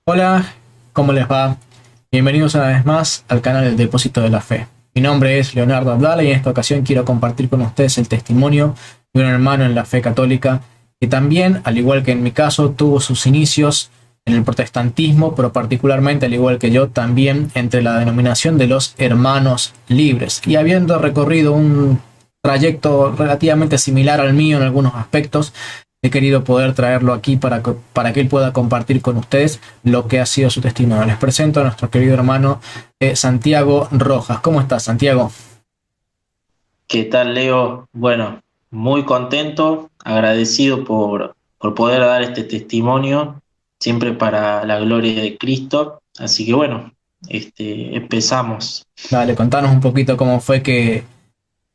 Hola, ¿cómo les va? Bienvenidos una vez más al canal del Depósito de la Fe. Mi nombre es Leonardo Abdala y en esta ocasión quiero compartir con ustedes el testimonio de un hermano en la fe católica que también, al igual que en mi caso, tuvo sus inicios en el protestantismo, pero particularmente, al igual que yo, también entre la denominación de los hermanos libres. Y habiendo recorrido un trayecto relativamente similar al mío en algunos aspectos, he querido poder traerlo aquí para que él pueda compartir con ustedes lo que ha sido su testimonio. Les presento a nuestro querido hermano Santiago Rojas. ¿Cómo estás, Santiago? ¿Qué tal, Leo? Bueno, muy contento, agradecido por poder dar este testimonio, siempre para la gloria de Cristo. Así que bueno, empezamos. Dale, contanos un poquito cómo fue que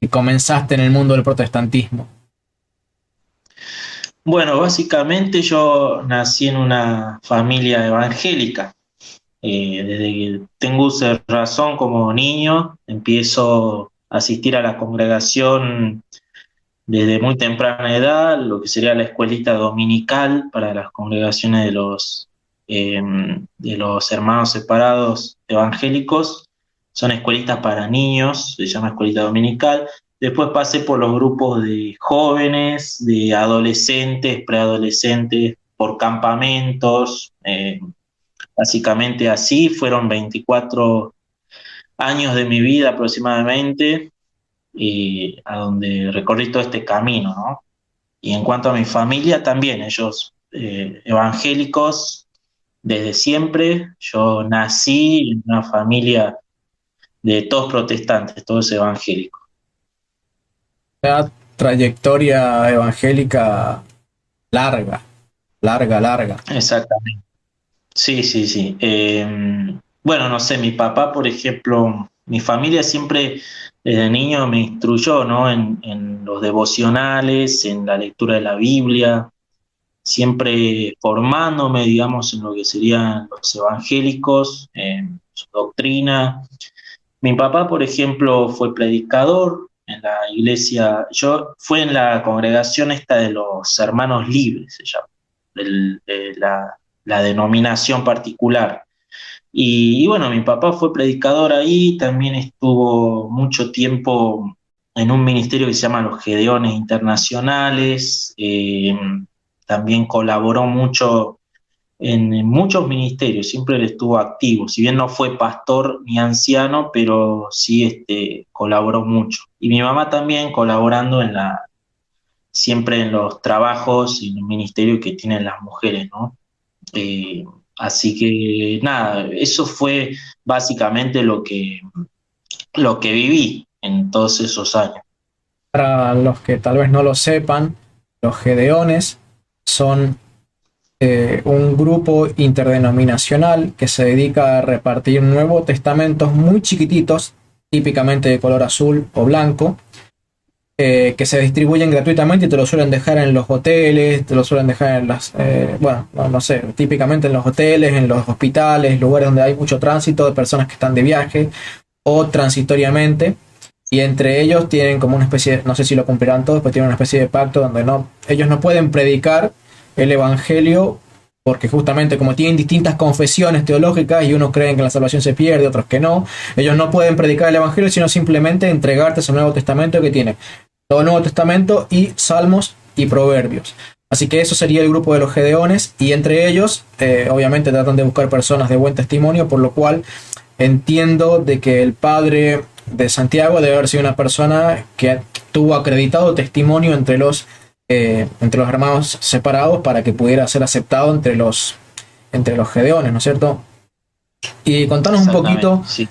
comenzaste en el mundo del protestantismo. Bueno, básicamente yo nací en una familia evangélica. Desde que tengo uso de razón como niño, empiezo a asistir a la congregación desde muy temprana edad, lo que sería la escuelita dominical para las congregaciones de los hermanos separados evangélicos. Son escuelitas para niños, se llama escuelita dominical. Después pasé por los grupos de jóvenes, de adolescentes, preadolescentes, por campamentos. Básicamente así, fueron 24 años de mi vida aproximadamente, a donde recorrí todo este camino, ¿no? Y en cuanto a mi familia, también ellos evangélicos desde siempre. Yo nací en una familia de todos protestantes, todos evangélicos. Una trayectoria evangélica larga, larga, larga. Exactamente. Sí, sí, sí. Bueno, no sé, mi papá, por ejemplo, mi familia siempre desde niño me instruyó, ¿no? En los devocionales, en la lectura de la Biblia, siempre formándome, digamos, en lo que serían los evangélicos, en su doctrina. Mi papá, por ejemplo, fue predicador en la iglesia, yo fue en la congregación esta de los hermanos libres, se llama, de la denominación particular. Y bueno, mi papá fue predicador ahí, también estuvo mucho tiempo en un ministerio que se llama los Gedeones Internacionales, también colaboró mucho en muchos ministerios, siempre él estuvo activo, si bien no fue pastor ni anciano, pero sí colaboró mucho. Y mi mamá también colaborando siempre en los trabajos y en el ministerio que tienen las mujeres, ¿no? Eh, Así que nada, eso fue básicamente lo que viví en todos esos años. Para los que tal vez no lo sepan, los Gedeones son un grupo interdenominacional que se dedica a repartir Nuevos Testamentos muy chiquititos, típicamente de color azul o blanco, que se distribuyen gratuitamente y te lo suelen dejar en los hoteles, te lo suelen dejar en bueno, no sé, típicamente en los hoteles, en los hospitales, lugares donde hay mucho tránsito de personas que están de viaje o transitoriamente. Y entre ellos tienen como una especie, no sé si lo cumplirán todos, pero tienen una especie de pacto donde ellos no pueden predicar el evangelio porque justamente como tienen distintas confesiones teológicas y unos creen que la salvación se pierde, otros que no, ellos no pueden predicar el evangelio sino simplemente entregarte ese Nuevo Testamento que tiene todo el Nuevo Testamento y Salmos y Proverbios. Así que eso sería el grupo de los Gedeones y entre ellos obviamente tratan de buscar personas de buen testimonio, por lo cual entiendo de que el padre de Santiago debe haber sido una persona que tuvo acreditado testimonio entre los hermanos separados para que pudiera ser aceptado entre los Gedeones, ¿no es cierto? Y contanos un Exactamente, poquito sí.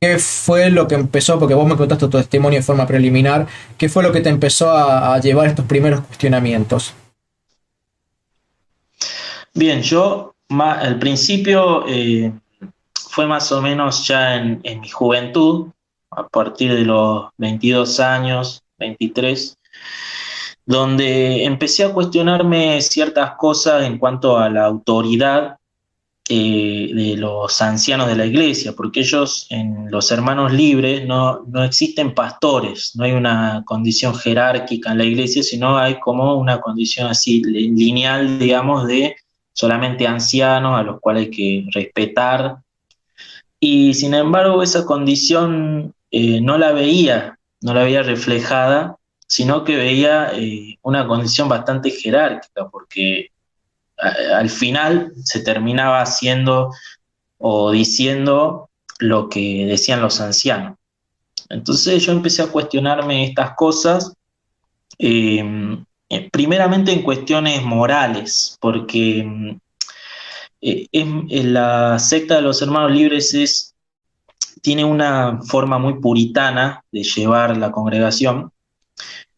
qué fue lo que empezó, porque vos me contaste tu testimonio de forma preliminar, qué fue lo que te empezó a llevar estos primeros cuestionamientos. Bien, al principio fue más o menos ya en mi juventud, a partir de los 22 años, 23, donde empecé a cuestionarme ciertas cosas en cuanto a la autoridad de los ancianos de la iglesia, porque ellos en los hermanos libres no existen pastores, no hay una condición jerárquica en la iglesia, sino hay como una condición así lineal, digamos, de solamente ancianos a los cuales hay que respetar. Y sin embargo, esa condición no la veía reflejada, sino que veía una condición bastante jerárquica, porque al final se terminaba haciendo o diciendo lo que decían los ancianos. Entonces yo empecé a cuestionarme estas cosas, eh, primeramente en cuestiones morales, porque la secta de los hermanos libres tiene una forma muy puritana de llevar la congregación,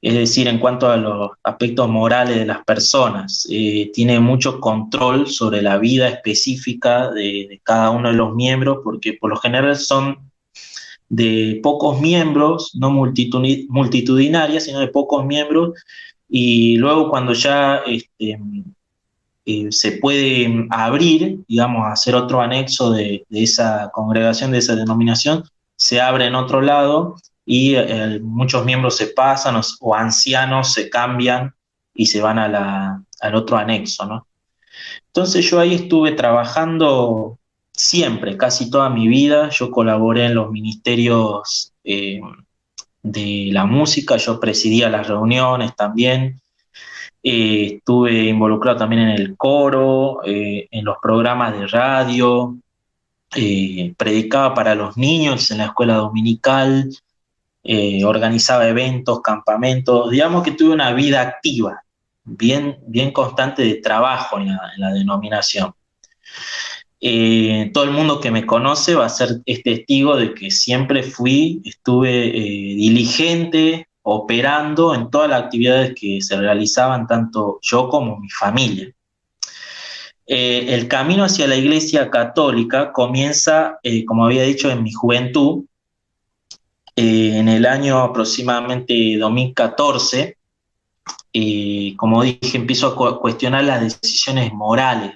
es decir, en cuanto a los aspectos morales de las personas, tiene mucho control sobre la vida específica de cada uno de los miembros, porque por lo general son de pocos miembros, no multitudinarias, sino de pocos miembros, y luego cuando ya se puede abrir, digamos, hacer otro anexo de esa congregación, de esa denominación, se abre en otro lado y muchos miembros se pasan o ancianos se cambian y se van al otro anexo, ¿no? Entonces yo ahí estuve trabajando siempre, casi toda mi vida. Yo colaboré en los ministerios de la música, yo presidía las reuniones también. Estuve involucrado también en el coro, en los programas de radio, predicaba para los niños en la escuela dominical, organizaba eventos, campamentos, digamos que tuve una vida activa, bien constante de trabajo en la denominación. Todo el mundo que me conoce va a ser testigo de que siempre estuve diligente, operando en todas las actividades que se realizaban, tanto yo como mi familia. El camino hacia la Iglesia Católica comienza, como había dicho, en mi juventud, en el año aproximadamente 2014. Como dije, empiezo a cuestionar las decisiones morales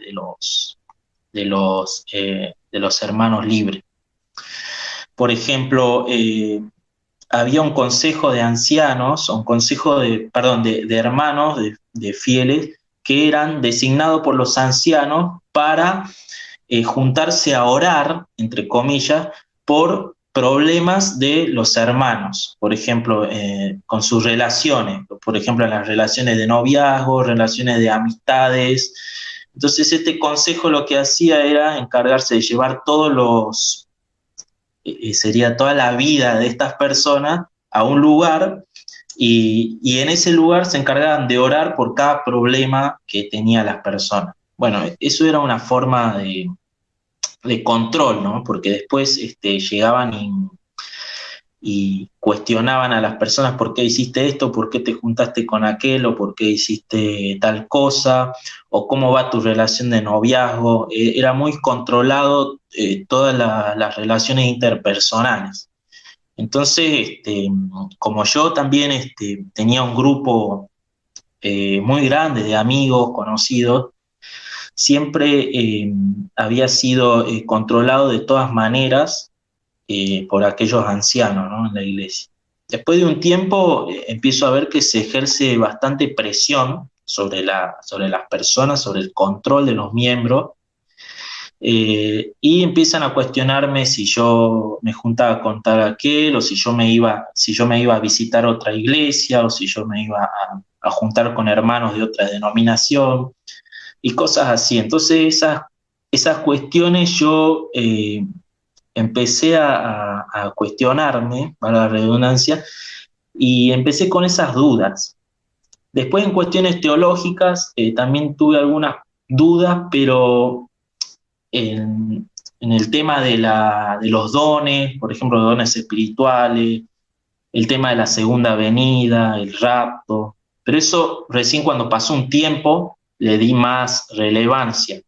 de los hermanos libres. Por ejemplo, había un consejo de ancianos, un consejo de hermanos, de fieles, que eran designados por los ancianos para juntarse a orar, entre comillas, por problemas de los hermanos, por ejemplo, con sus relaciones, por ejemplo, las relaciones de noviazgo, relaciones de amistades. Entonces este consejo lo que hacía era encargarse de llevar sería toda la vida de estas personas a un lugar y en ese lugar se encargaban de orar por cada problema que tenían las personas. Bueno, eso era una forma de control, ¿no? Porque después llegaban y cuestionaban a las personas por qué hiciste esto, por qué te juntaste con aquel, o por qué hiciste tal cosa, o cómo va tu relación de noviazgo. Era muy controlado todas las relaciones interpersonales. Entonces, como yo también tenía un grupo muy grande de amigos, conocidos, siempre había sido controlado de todas maneras por aquellos ancianos, ¿no?, en la iglesia. Después de un tiempo empiezo a ver que se ejerce bastante presión sobre las personas, sobre el control de los miembros, y empiezan a cuestionarme si yo me juntaba con tal aquel, o si yo me iba a visitar otra iglesia, o si yo me iba a juntar con hermanos de otra denominación, y cosas así. Entonces esas cuestiones yo empecé a cuestionarme, para la redundancia, y empecé con esas dudas. Después, en cuestiones teológicas, también tuve algunas dudas, pero en el tema de los dones, por ejemplo, dones espirituales, el tema de la segunda venida, el rapto, pero eso recién cuando pasó un tiempo le di más relevancia.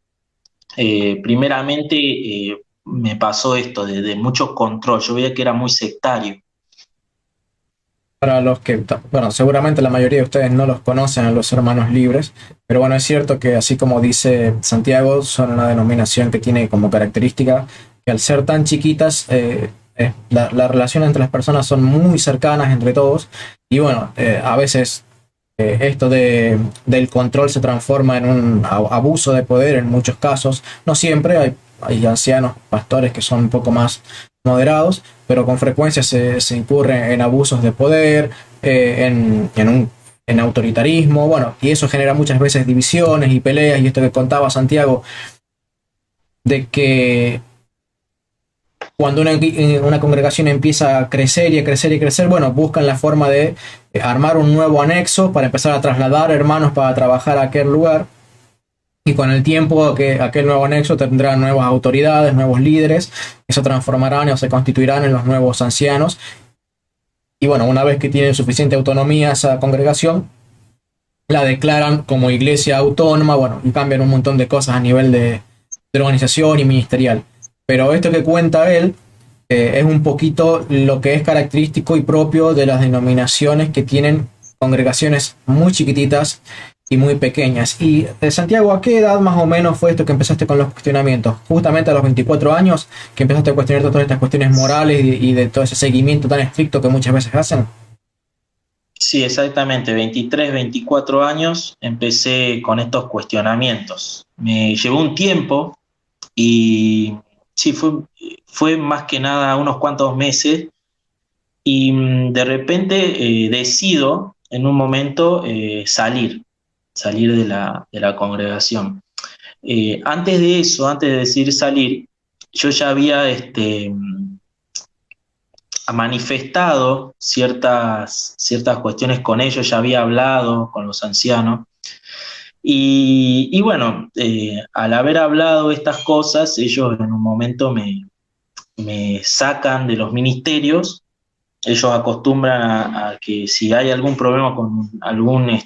Primeramente, me pasó esto de mucho control. Yo veía que era muy sectario. Para los que, bueno, seguramente la mayoría de ustedes no los conocen a los hermanos libres, pero bueno, es cierto que así como dice Santiago, son una denominación que tiene como característica que al ser tan chiquitas, la relación entre las personas son muy cercanas entre todos y bueno, a veces esto del control se transforma en un abuso de poder en muchos casos. No siempre, hay ancianos, pastores que son un poco más moderados, pero con frecuencia se incurre en abusos de poder, en autoritarismo, bueno, y eso genera muchas veces divisiones y peleas, y esto que contaba Santiago, de que cuando una congregación empieza a crecer y a crecer y a crecer, bueno, buscan la forma de armar un nuevo anexo para empezar a trasladar hermanos para trabajar a aquel lugar. Y con el tiempo aquel nuevo anexo tendrá nuevas autoridades, nuevos líderes, que se transformarán o se constituirán en los nuevos ancianos. Y bueno, una vez que tienen suficiente autonomía esa congregación, la declaran como iglesia autónoma, bueno, y cambian un montón de cosas a nivel de organización y ministerial. Pero esto que cuenta él es un poquito lo que es característico y propio de las denominaciones que tienen congregaciones muy chiquititas y muy pequeñas. Y Santiago, ¿a qué edad más o menos fue esto que empezaste con los cuestionamientos? Justamente a los 24 años que empezaste a cuestionar todas estas cuestiones morales y de todo ese seguimiento tan estricto que muchas veces hacen. Sí, exactamente, 23, 24 años empecé con estos cuestionamientos. Me llevó un tiempo y sí, fue más que nada unos cuantos meses y de repente decido en un momento salir de la congregación. Antes de eso, antes de decidir salir, yo ya había manifestado ciertas cuestiones con ellos, ya había hablado con los ancianos. Y bueno, al haber hablado estas cosas, ellos en un momento me sacan de los ministerios. Ellos acostumbran a que si hay algún problema con algún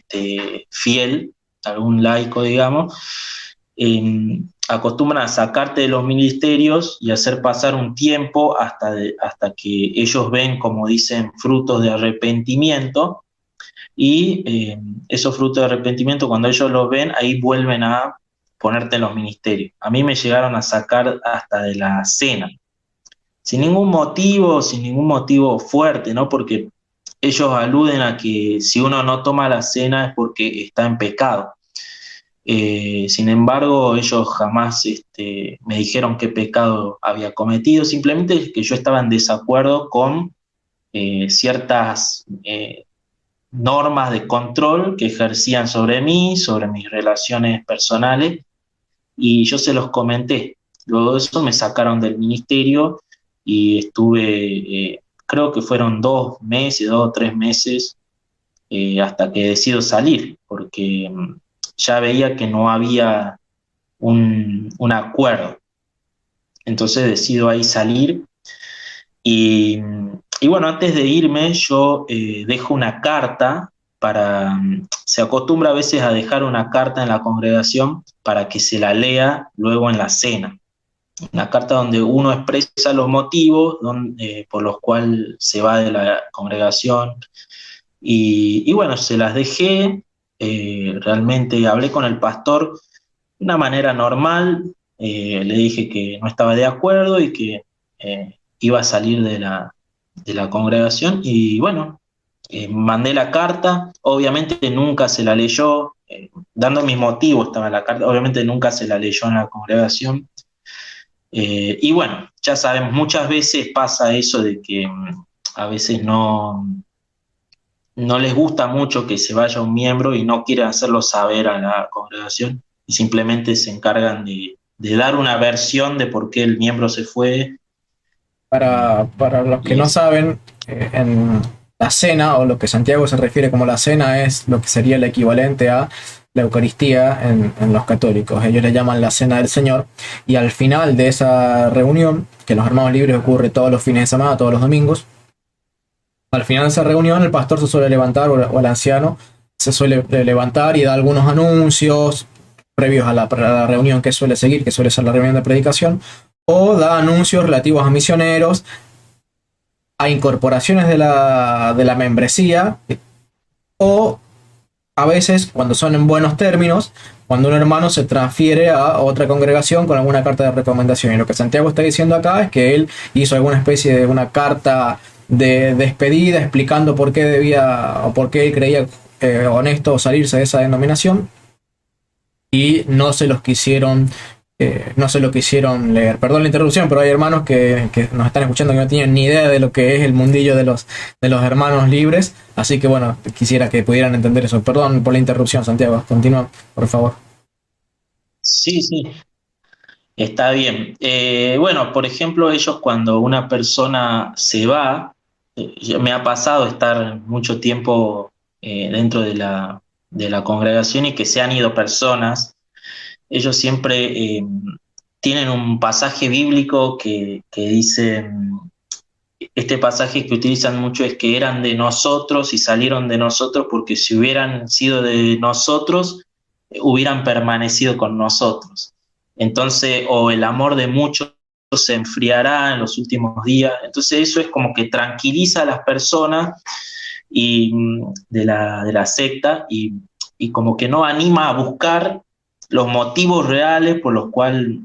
fiel, algún laico, digamos, acostumbran a sacarte de los ministerios y hacer pasar un tiempo hasta que ellos ven, como dicen, frutos de arrepentimiento. Y esos frutos de arrepentimiento, cuando ellos los ven, ahí vuelven a ponerte en los ministerios. A mí me llegaron a sacar hasta de la cena, sin ningún motivo fuerte, ¿no? Porque ellos aluden a que si uno no toma la cena es porque está en pecado. Sin embargo, ellos jamás me dijeron qué pecado había cometido, simplemente que yo estaba en desacuerdo con ciertas normas de control que ejercían sobre mí, sobre mis relaciones personales, y yo se los comenté. Luego de eso me sacaron del ministerio y estuve, creo que fueron 2 o 3 meses, hasta que decido salir, porque ya veía que no había un acuerdo. Entonces decido ahí salir y bueno, antes de irme yo dejo una carta se acostumbra a veces a dejar una carta en la congregación para que se la lea luego en la cena. Una carta donde uno expresa los motivos por los cuales se va de la congregación. Y bueno, se las dejé. Realmente hablé con el pastor de una manera normal. Le dije que no estaba de acuerdo y que iba a salir de la congregación. Y bueno, mandé la carta. Obviamente nunca se la leyó. Dando mis motivos estaba la carta. Obviamente nunca se la leyó en la congregación. Y bueno, ya sabemos, muchas veces pasa eso de que a veces no les gusta mucho que se vaya un miembro y no quieren hacerlo saber a la congregación y simplemente se encargan de dar una versión de por qué el miembro se fue. Para los que no saben, en la cena, o lo que Santiago se refiere como la cena, es lo que sería el equivalente a la Eucaristía en los católicos. Ellos le llaman la Cena del Señor, y al final de esa reunión, que en los Hermanos Libres ocurre todos los fines de semana, todos los domingos, al final de esa reunión el pastor se suele levantar, o el anciano se suele levantar y da algunos anuncios previos a la reunión que suele seguir, que suele ser la reunión de predicación, o da anuncios relativos a misioneros, a incorporaciones de la membresía, o a veces, cuando son en buenos términos, cuando un hermano se transfiere a otra congregación con alguna carta de recomendación. Y lo que Santiago está diciendo acá es que él hizo alguna especie de una carta de despedida explicando por qué debía, o por qué él creía honesto salirse de esa denominación y no se lo quisieron leer. Perdón la interrupción, pero hay hermanos que nos están escuchando que no tienen ni idea de lo que es el mundillo de los hermanos libres, así que bueno, quisiera que pudieran entender eso. Perdón por la interrupción, Santiago, continúa, por favor. Sí, sí, está bien. Bueno, por ejemplo, ellos cuando una persona se va, me ha pasado estar mucho tiempo dentro de la congregación y que se han ido personas. Ellos siempre tienen un pasaje bíblico que dice, este pasaje que utilizan mucho es que eran de nosotros y salieron de nosotros porque si hubieran sido de nosotros, hubieran permanecido con nosotros. Entonces, o el amor de muchos se enfriará en los últimos días. Entonces eso es como que tranquiliza a las personas y, de la secta y como que no anima a buscar los motivos reales por los cuales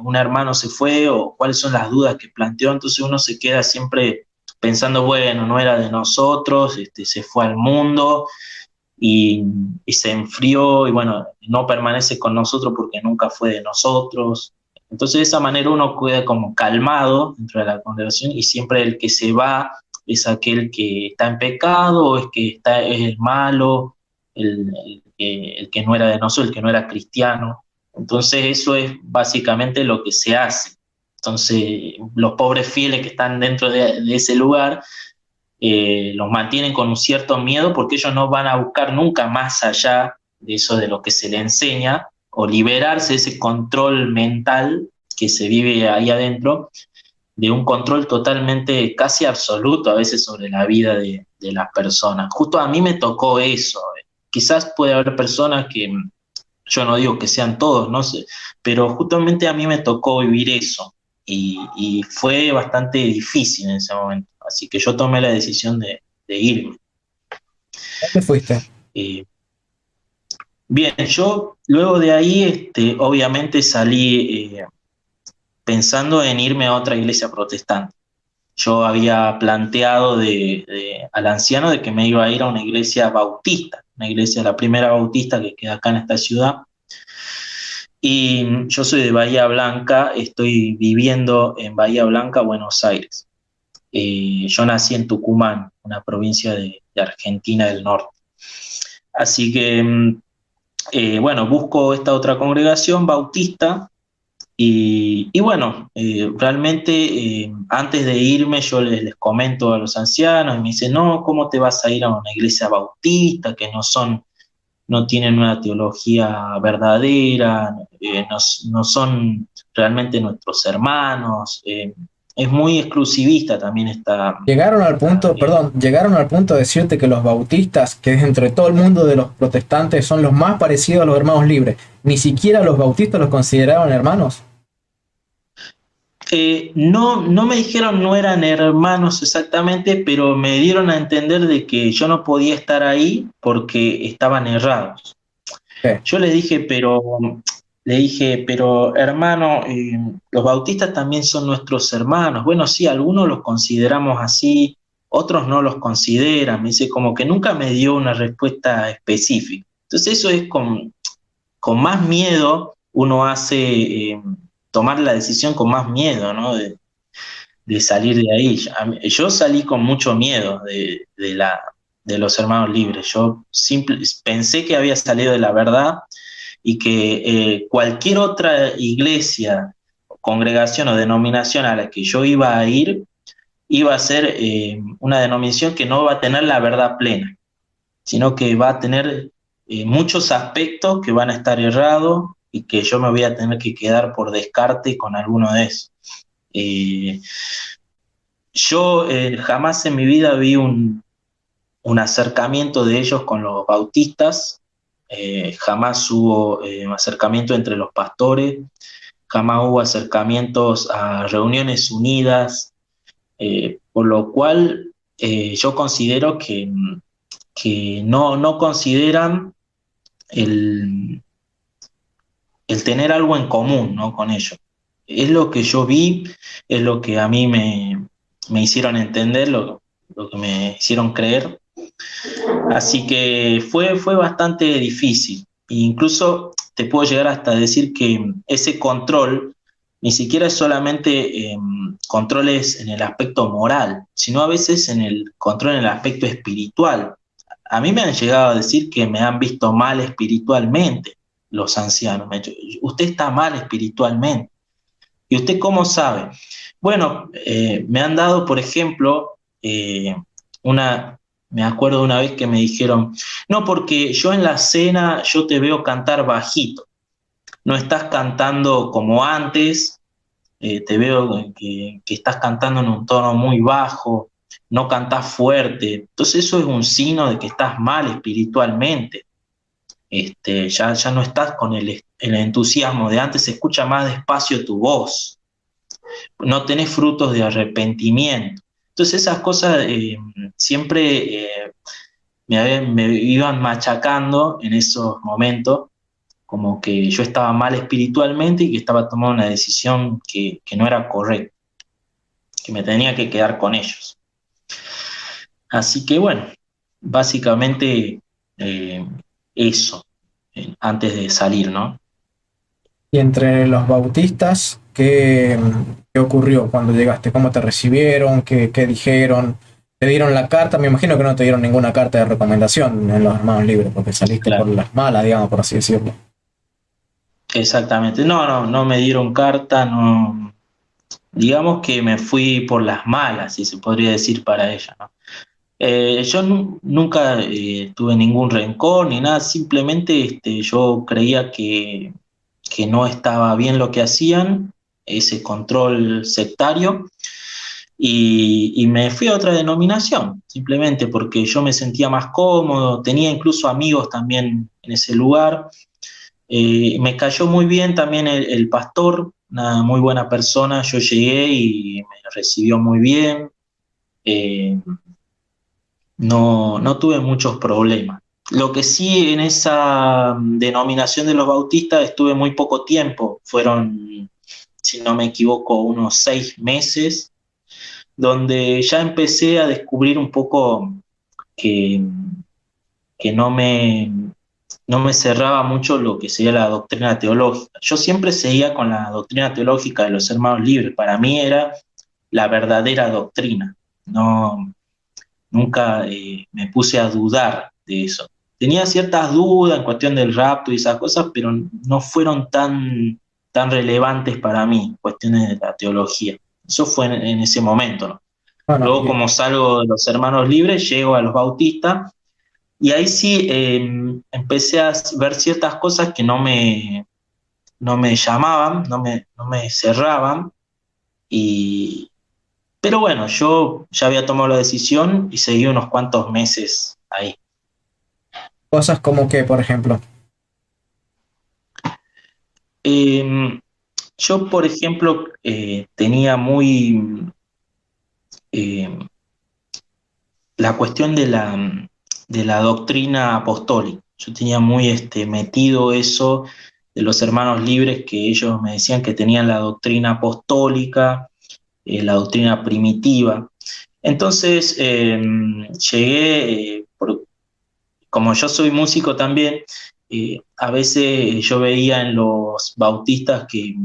un hermano se fue o cuáles son las dudas que planteó. Entonces uno se queda siempre pensando, bueno, no era de nosotros, se fue al mundo y se enfrió y bueno, no permanece con nosotros porque nunca fue de nosotros. Entonces de esa manera uno queda como calmado dentro de la congregación y siempre el que se va es aquel que está en pecado o es el malo, el que no era de nosotros, el que no era cristiano. Entonces eso es básicamente lo que se hace. Entonces los pobres fieles que están dentro de ese lugar los mantienen con un cierto miedo porque ellos no van a buscar nunca más allá de eso de lo que se le enseña o liberarse de ese control mental que se vive ahí adentro, de un control totalmente casi absoluto a veces sobre la vida de las personas. Justo a mí me tocó eso. Quizás puede haber personas que, yo no digo que sean todos, no sé, pero justamente a mí me tocó vivir eso y fue bastante difícil en ese momento. Así que yo tomé la decisión de irme. ¿Dónde fuiste? Eh, Bien, yo luego de ahí, obviamente salí pensando en irme a otra iglesia protestante. Yo había planteado al anciano de que me iba a ir a una iglesia bautista, una iglesia, la primera bautista que queda acá en esta ciudad. Y yo soy de Bahía Blanca, estoy viviendo en Bahía Blanca, Buenos Aires. Yo nací en Tucumán, una provincia de Argentina del Norte. Así que, bueno, busco esta otra congregación bautista y bueno, realmente antes de irme yo les comento a los ancianos y me dicen, no, ¿cómo te vas a ir a una iglesia bautista que no tienen una teología verdadera, no son realmente nuestros hermanos? Es muy exclusivista también Llegaron al punto, perdón, llegaron al punto de decirte que los bautistas, que dentro de todo el mundo de los protestantes son los más parecidos a los hermanos libres, ni siquiera los bautistas los consideraban hermanos. No, no me dijeron no eran hermanos exactamente, pero me dieron a entender de que yo no podía estar ahí porque estaban errados. ¿Qué? Yo le dije, pero hermano, los bautistas también son nuestros hermanos. Bueno, sí, algunos los consideramos así, otros no los consideran. Me dice como que nunca me dio una respuesta específica. Entonces eso es con más miedo uno hace tomar la decisión con más miedo, ¿no? De salir de ahí. Yo salí con mucho miedo de los hermanos libres. Pensé que había salido de la verdad y que cualquier otra iglesia, congregación o denominación a la que yo iba a ir, iba a ser una denominación que no va a tener la verdad plena, sino que va a tener muchos aspectos que van a estar errados y que yo me voy a tener que quedar por descarte con alguno de esos. Eh, yo jamás en mi vida vi un acercamiento de ellos con los bautistas, jamás hubo acercamiento entre los pastores, jamás hubo acercamientos a reuniones unidas, por lo cual yo considero que no consideran el, el tener algo en común, ¿no? Con ellos. Es lo que yo vi, es lo que a mí me hicieron entender, lo que me hicieron creer. Así que fue bastante difícil. E incluso te puedo llegar hasta decir que ese control ni siquiera es solamente controles en el aspecto moral, sino a veces en el control en el aspecto espiritual. A mí me han llegado a decir que me han visto mal espiritualmente los ancianos. Me han dicho, usted está mal espiritualmente. ¿Y usted cómo sabe? Bueno, me han dado, por ejemplo, una, me acuerdo de una vez que me dijeron, no, porque yo en la cena yo te veo cantar bajito, no estás cantando como antes, te veo que estás cantando en un tono muy bajo, no cantás fuerte, entonces eso es un signo de que estás mal espiritualmente. Ya no estás con el entusiasmo de antes, se escucha más despacio tu voz, no tenés frutos de arrepentimiento. Entonces esas cosas siempre me iban machacando en esos momentos, como que yo estaba mal espiritualmente y que estaba tomando una decisión que no era correcta, que me tenía que quedar con ellos. Así que bueno, básicamente eso, antes de salir, ¿no? Y entre los bautistas, ¿qué ocurrió cuando llegaste? ¿Cómo te recibieron? ¿Qué dijeron? ¿Te dieron la carta? Me imagino que no te dieron ninguna carta de recomendación en los Hermanos Libres, porque saliste por Claro, las malas, digamos, por así decirlo. exactamente. No me dieron carta, no, digamos que me fui por las malas, si se podría decir para ella, ¿no? Yo nunca tuve ningún rencor ni nada, simplemente yo creía que no estaba bien lo que hacían, ese control sectario, y me fui a otra denominación, simplemente porque yo me sentía más cómodo, tenía incluso amigos también en ese lugar. Me cayó muy bien también el pastor, una muy buena persona, yo llegué y me recibió muy bien. Eh, no tuve muchos problemas. Lo que sí en esa denominación de los bautistas estuve muy poco tiempo, fueron, si no me equivoco, unos 6 meses, donde ya empecé a descubrir un poco que, que no me cerraba mucho lo que sería la doctrina teológica. Yo siempre seguía con la doctrina teológica de los hermanos libres, para mí era la verdadera doctrina. No, nunca me puse a dudar de eso. Tenía ciertas dudas en cuestión del rapto y esas cosas, pero no fueron tan relevantes para mí, cuestiones de la teología. Eso fue en ese momento, ¿no? Bueno, Luego, y como salgo de los hermanos libres, llego a los bautistas y ahí sí empecé a ver ciertas cosas que no me llamaban, no me cerraban. Y, pero bueno, yo ya había tomado la decisión y seguí unos cuantos meses ahí. cosas como que, por ejemplo, Eh, yo, por ejemplo, tenía muy eh, la cuestión de la doctrina apostólica. Yo tenía muy metido eso de los hermanos libres, que ellos me decían que tenían la doctrina apostólica, la doctrina primitiva. Entonces llegué, como yo soy músico también, a veces yo veía en los bautistas que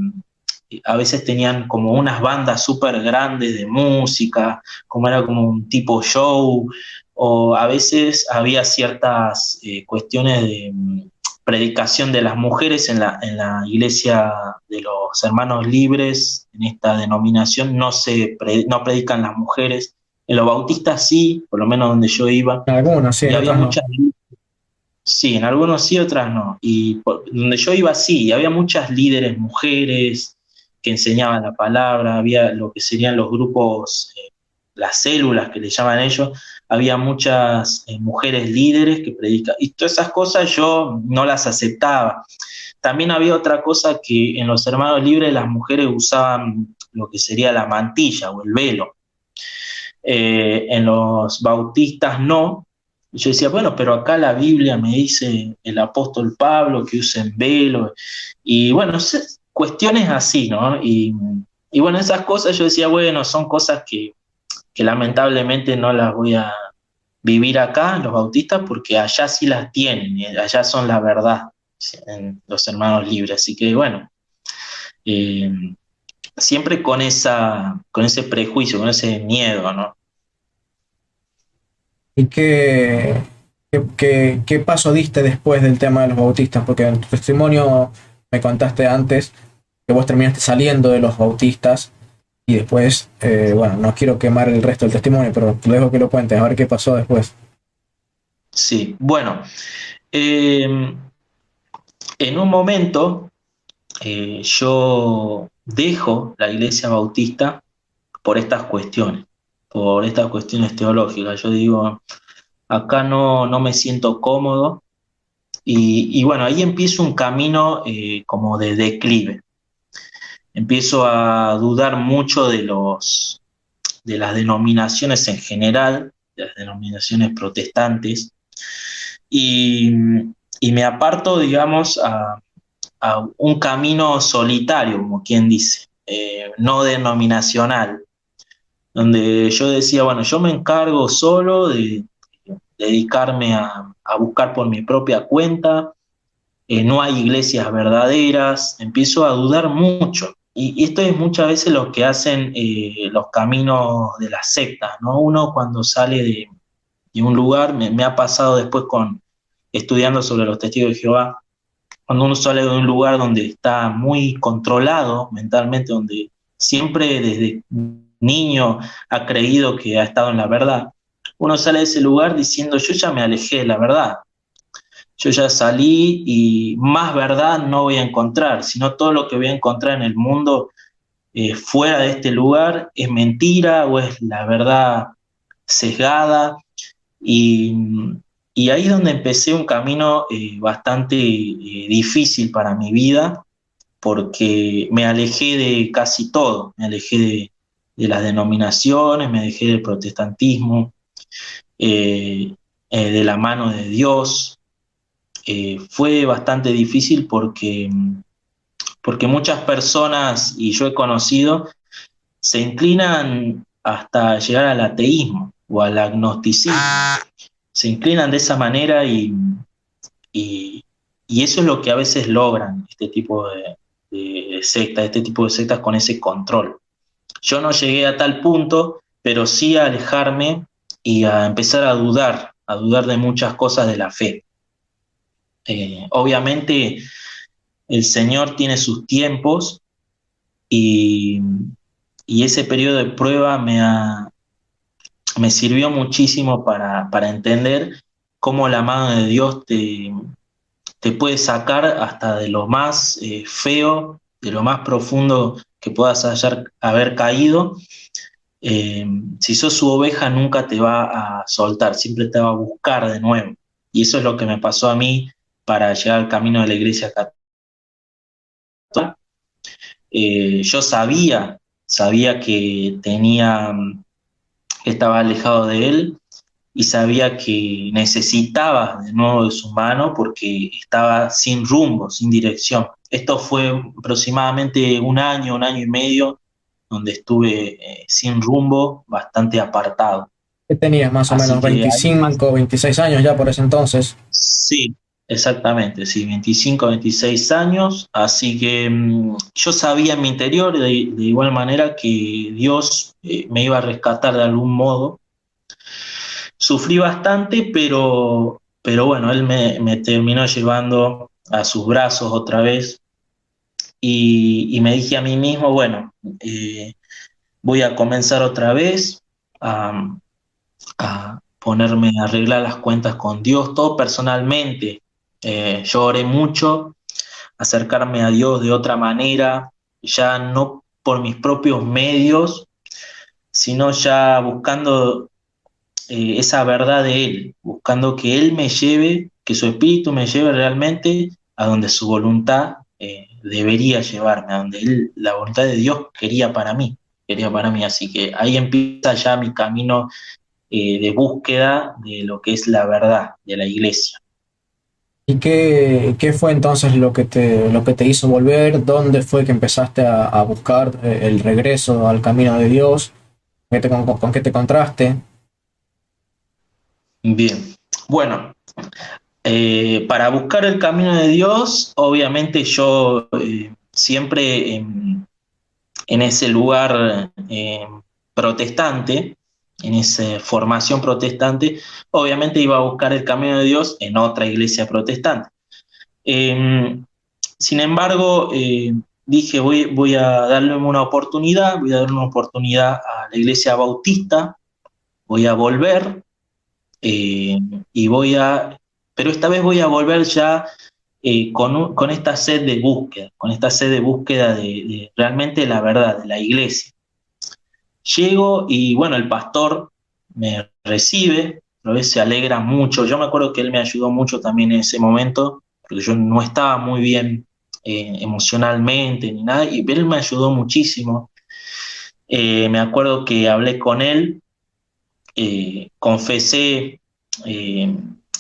a veces tenían como unas bandas súper grandes de música, como era como un tipo show, o a veces había ciertas cuestiones de predicación de las mujeres en la iglesia de los hermanos libres, en esta denominación no predican las mujeres, en los bautistas sí, por lo menos donde yo iba, algunas sí, y en había otras no. muchas. Sí, en algunos sí, otras no. Y donde yo iba sí, y había muchas líderes mujeres que enseñaban la palabra, había lo que serían los grupos, las células que le llaman ellos, había muchas mujeres líderes que predican. Y todas esas cosas yo no las aceptaba. También había otra cosa que en los hermanos libres las mujeres usaban lo que sería la mantilla o el velo. En los bautistas no. Y yo decía, bueno, pero acá la Biblia me dice el apóstol Pablo que usen velo. Y bueno, cuestiones así, ¿no? Y bueno, esas cosas yo decía, bueno, son cosas que lamentablemente no las voy vivir acá, los bautistas, porque allá sí las tienen, allá son la verdad, en los hermanos libres. Así que bueno, eh, siempre con ese prejuicio, con ese miedo, ¿no? ¿Y qué paso diste después del tema de los bautistas? Porque en tu testimonio me contaste antes que vos terminaste saliendo de los bautistas y después, bueno, no quiero quemar el resto del testimonio, pero te dejo que lo cuentes, a ver qué pasó después. Sí, bueno, eh, en un momento yo dejo la iglesia bautista por estas cuestiones teológicas. Yo digo, acá no me siento cómodo y bueno, ahí empiezo un camino como de declive. Empiezo a dudar mucho de las denominaciones en general, de las denominaciones protestantes, y, y me aparto, digamos, a un camino solitario, como quien dice, no denominacional, donde yo decía, bueno, yo me encargo solo de dedicarme a buscar por mi propia cuenta, no hay iglesias verdaderas, empiezo a dudar mucho. Y esto es muchas veces lo que hacen los caminos de las sectas, ¿no? Uno cuando sale de un lugar, me ha pasado después estudiando sobre los testigos de Jehová, cuando uno sale de un lugar donde está muy controlado mentalmente, donde siempre desde niño ha creído que ha estado en la verdad, uno sale de ese lugar diciendo, yo ya me alejé de la verdad, yo ya salí y más verdad no voy a encontrar, sino todo lo que voy a encontrar en el mundo fuera de este lugar es mentira o es la verdad sesgada. Y, y ahí es donde empecé un camino bastante difícil para mi vida, porque me alejé de casi todo, me alejé de las denominaciones, me alejé del protestantismo, de la mano de Dios. Fue bastante difícil porque muchas personas, y yo he conocido, se inclinan hasta llegar al ateísmo o al agnosticismo. Se inclinan de esa manera y, y eso es lo que a veces logran este tipo de sectas, este tipo de sectas con ese control. Yo no llegué a tal punto, pero sí a alejarme y a empezar a dudar de muchas cosas de la fe. Obviamente el Señor tiene sus tiempos y, y ese periodo de prueba me sirvió muchísimo para entender cómo la mano de Dios te puede sacar hasta de lo más feo, de lo más profundo que puedas haber caído. Si sos su oveja nunca te va a soltar, siempre te va a buscar de nuevo. Y eso es lo que me pasó a mí para llegar al camino de la Iglesia Católica. Yo sabía que estaba alejado de él y sabía que necesitaba de nuevo de su mano porque estaba sin rumbo, sin dirección. Esto fue aproximadamente un año y medio, donde estuve sin rumbo, bastante apartado. ¿Qué tenías más o Así menos? que ahí más, 25, 26 años ya por ese entonces. sí, exactamente, sí, 25, 26 años. Así que yo sabía en mi interior de igual manera que Dios me iba a rescatar de algún modo. Sufrí bastante, pero bueno, él me terminó llevando a sus brazos otra vez y me dije a mí mismo, bueno, voy a comenzar otra vez a ponerme a arreglar las cuentas con Dios, todo personalmente. Yo oré mucho, acercarme a Dios de otra manera, ya no por mis propios medios, sino ya buscando esa verdad de Él, buscando que Él me lleve, que su espíritu me lleve realmente a donde su voluntad debería llevarme, a donde la voluntad de Dios quería para mí. Así que ahí empieza ya mi camino de búsqueda de lo que es la verdad de la iglesia. ¿Y qué fue entonces lo que te hizo volver? ¿Dónde fue que empezaste a buscar el regreso al camino de Dios? ¿Con qué te encontraste? Bien. Bueno, para buscar el camino de Dios, obviamente yo siempre en ese lugar protestante, en esa formación protestante, obviamente iba a buscar el camino de Dios en otra iglesia protestante. Eh, Sin embargo, dije, voy a darle una oportunidad, voy a darle una oportunidad a la iglesia bautista, voy a volver eh, y pero esta vez voy a volver ya con esta sed de búsqueda, con esta sed de búsqueda de realmente la verdad, de la iglesia. Llego y bueno, el pastor me recibe, a veces se alegra mucho. Yo me acuerdo que él me ayudó mucho también en ese momento, porque yo no estaba muy bien emocionalmente ni nada, y él me ayudó muchísimo. Me acuerdo que hablé con él, confesé eh,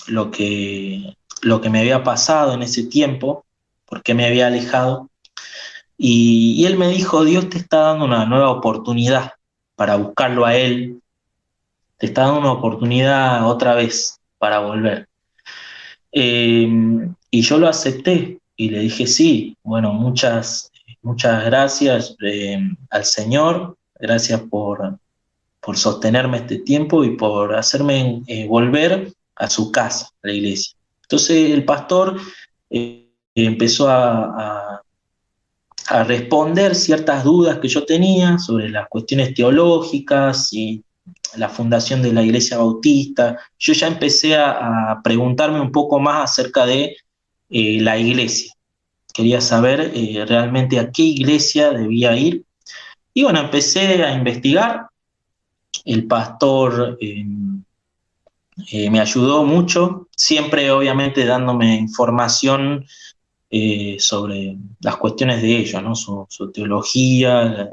lo que me había pasado en ese tiempo, por qué me había alejado, y él me dijo, Dios te está dando una nueva oportunidad para buscarlo a él, te está dando una oportunidad otra vez para volver. Eh, y yo lo acepté y le dije sí, bueno, muchas gracias al Señor, gracias por sostenerme este tiempo y por hacerme volver a su casa, a la iglesia. Entonces el pastor empezó a responder ciertas dudas que yo tenía sobre las cuestiones teológicas y la fundación de la Iglesia Bautista. Yo ya empecé a preguntarme un poco más acerca de la iglesia. Quería saber realmente a qué iglesia debía ir. Y bueno, empecé a investigar. El pastor me ayudó mucho, siempre obviamente dándome información sobre las cuestiones de ellos, ¿no? Su teología,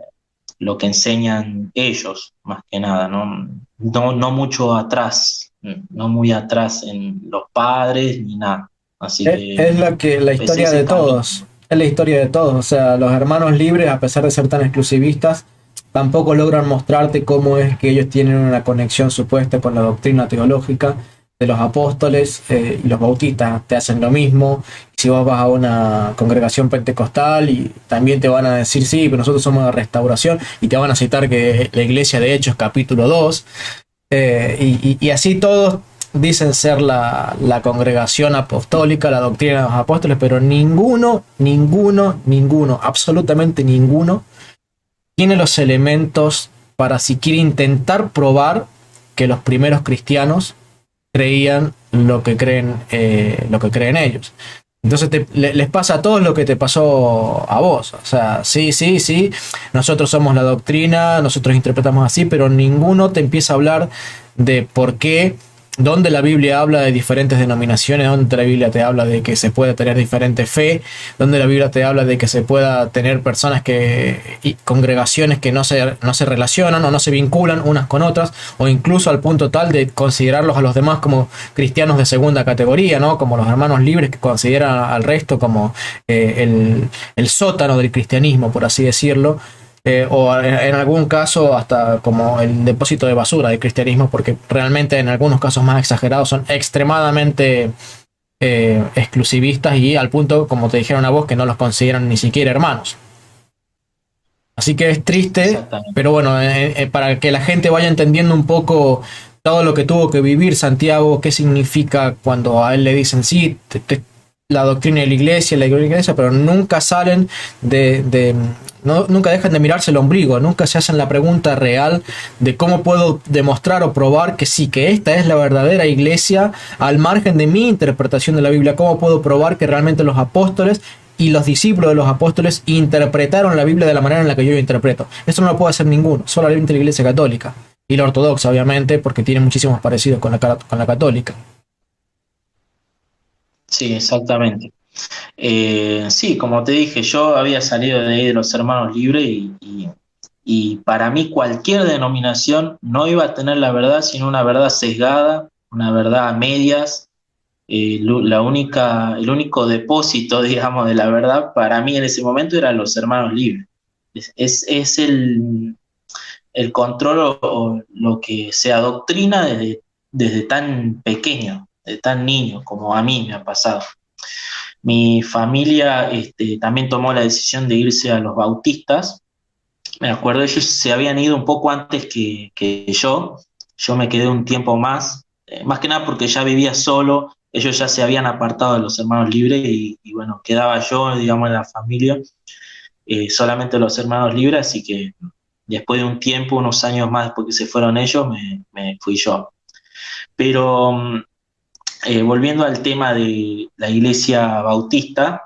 lo que enseñan ellos, más que nada, no mucho atrás, no muy atrás en los padres ni nada. Así que Es la empecé historia ese de camino. todos. Es la historia de todos. O sea, los hermanos libres, a pesar de ser tan exclusivistas, tampoco logran mostrarte cómo es que ellos tienen una conexión supuesta con la doctrina teológica de los apóstoles, y los bautistas te hacen lo mismo. Si vos vas a una congregación pentecostal y también te van a decir, sí, pero nosotros somos de restauración, y te van a citar que la iglesia de Hechos capítulo 2, y así todos dicen ser la congregación apostólica, la doctrina de los apóstoles, pero ninguno, absolutamente ninguno, tiene los elementos para siquiera intentar probar que los primeros cristianos creían lo que creen ellos. Entonces les pasa a todos lo que te pasó a vos. O sea, sí, nosotros somos la doctrina, nosotros interpretamos así, pero ninguno te empieza a hablar de por qué, donde la Biblia habla de diferentes denominaciones, donde la Biblia te habla de que se puede tener diferente fe, donde la Biblia te habla de que se pueda tener personas y congregaciones que no se relacionan o no se vinculan unas con otras, o incluso al punto tal de considerarlos a los demás como cristianos de segunda categoría, ¿no? Como los hermanos libres, que consideran al resto como el sótano del cristianismo, por así decirlo. O en algún caso hasta como el depósito de basura del cristianismo, porque realmente en algunos casos más exagerados son extremadamente exclusivistas, y al punto, como te dijeron a vos, que no los consideran ni siquiera hermanos. Así que es triste, Exactamente. pero bueno, para que la gente vaya entendiendo un poco todo lo que tuvo que vivir Santiago, qué significa cuando a él le dicen, sí, la doctrina de la iglesia, pero nunca salen nunca dejan de mirarse el ombligo, nunca se hacen la pregunta real de cómo puedo demostrar o probar que sí, que esta es la verdadera iglesia, al margen de mi interpretación de la Biblia. Cómo puedo probar que realmente los apóstoles y los discípulos de los apóstoles interpretaron la Biblia de la manera en la que yo lo interpreto. Esto no lo puede hacer ninguno, solamente la iglesia católica y la ortodoxa, obviamente, porque tiene muchísimos parecidos con la católica. Sí, exactamente. Sí, como te dije, yo había salido de ahí de los Hermanos Libres y para mí cualquier denominación no iba a tener la verdad, sino una verdad sesgada, una verdad a medias. El único depósito, digamos, de la verdad para mí en ese momento eran los Hermanos Libres. Es el control o lo que se adoctrina desde tan pequeño, de tan niño, como a mí me ha pasado. Mi familia también tomó la decisión de irse a los bautistas. Me acuerdo, ellos se habían ido un poco antes que yo. Yo me quedé un tiempo más que nada porque ya vivía solo. Ellos ya se habían apartado de los hermanos libres y bueno, quedaba yo, digamos, en la familia, solamente los hermanos libres, así que después de un tiempo, unos años más después que se fueron ellos, me fui yo. Pero volviendo al tema de la iglesia bautista,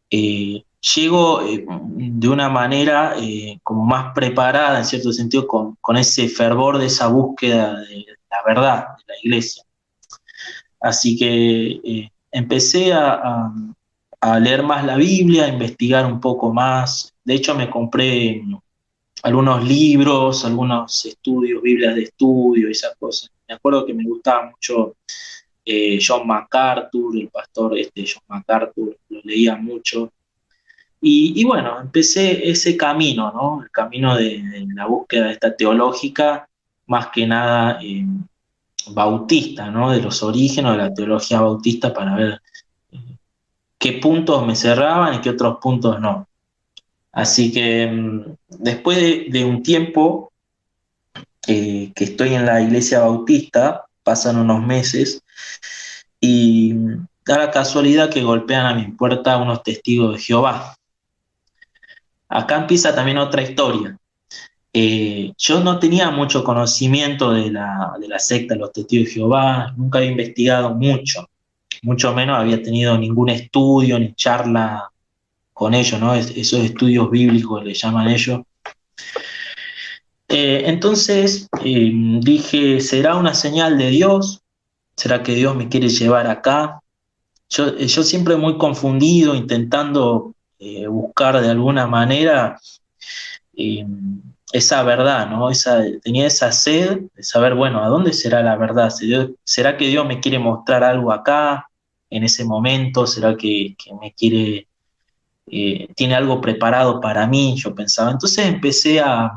llego de una manera como más preparada, en cierto sentido, con ese fervor de esa búsqueda de la verdad de la iglesia. Así que empecé a leer más la Biblia, a investigar un poco más. De hecho, me compré algunos libros, algunos estudios, Biblias de estudio y esas cosas. Me acuerdo que me gustaba mucho John MacArthur, el pastor John MacArthur, lo leía mucho. Y bueno, empecé ese camino, ¿no? El camino de la búsqueda esta teológica, más que nada bautista, ¿no? De los orígenes de la teología bautista para ver eh, qué puntos me cerraban y qué otros puntos no. Así que después de un tiempo que estoy en la iglesia bautista, pasan unos meses y da la casualidad que golpean a mi puerta unos testigos de Jehová. Acá empieza también otra historia. Yo no tenía mucho conocimiento de la secta de los testigos de Jehová, nunca había investigado mucho, mucho menos había tenido ningún estudio ni charla con ellos, ¿no? Esos estudios bíblicos le llaman ellos. Entonces dije, ¿será una señal de Dios? ¿Será que Dios me quiere llevar acá? Yo siempre muy confundido, intentando buscar de alguna manera eh, esa verdad, ¿no? Tenía esa sed de saber, bueno, ¿a dónde será la verdad? ¿Será que Dios me quiere mostrar algo acá, en ese momento? ¿Será que me quiere, tiene algo preparado para mí? Yo pensaba. Entonces empecé a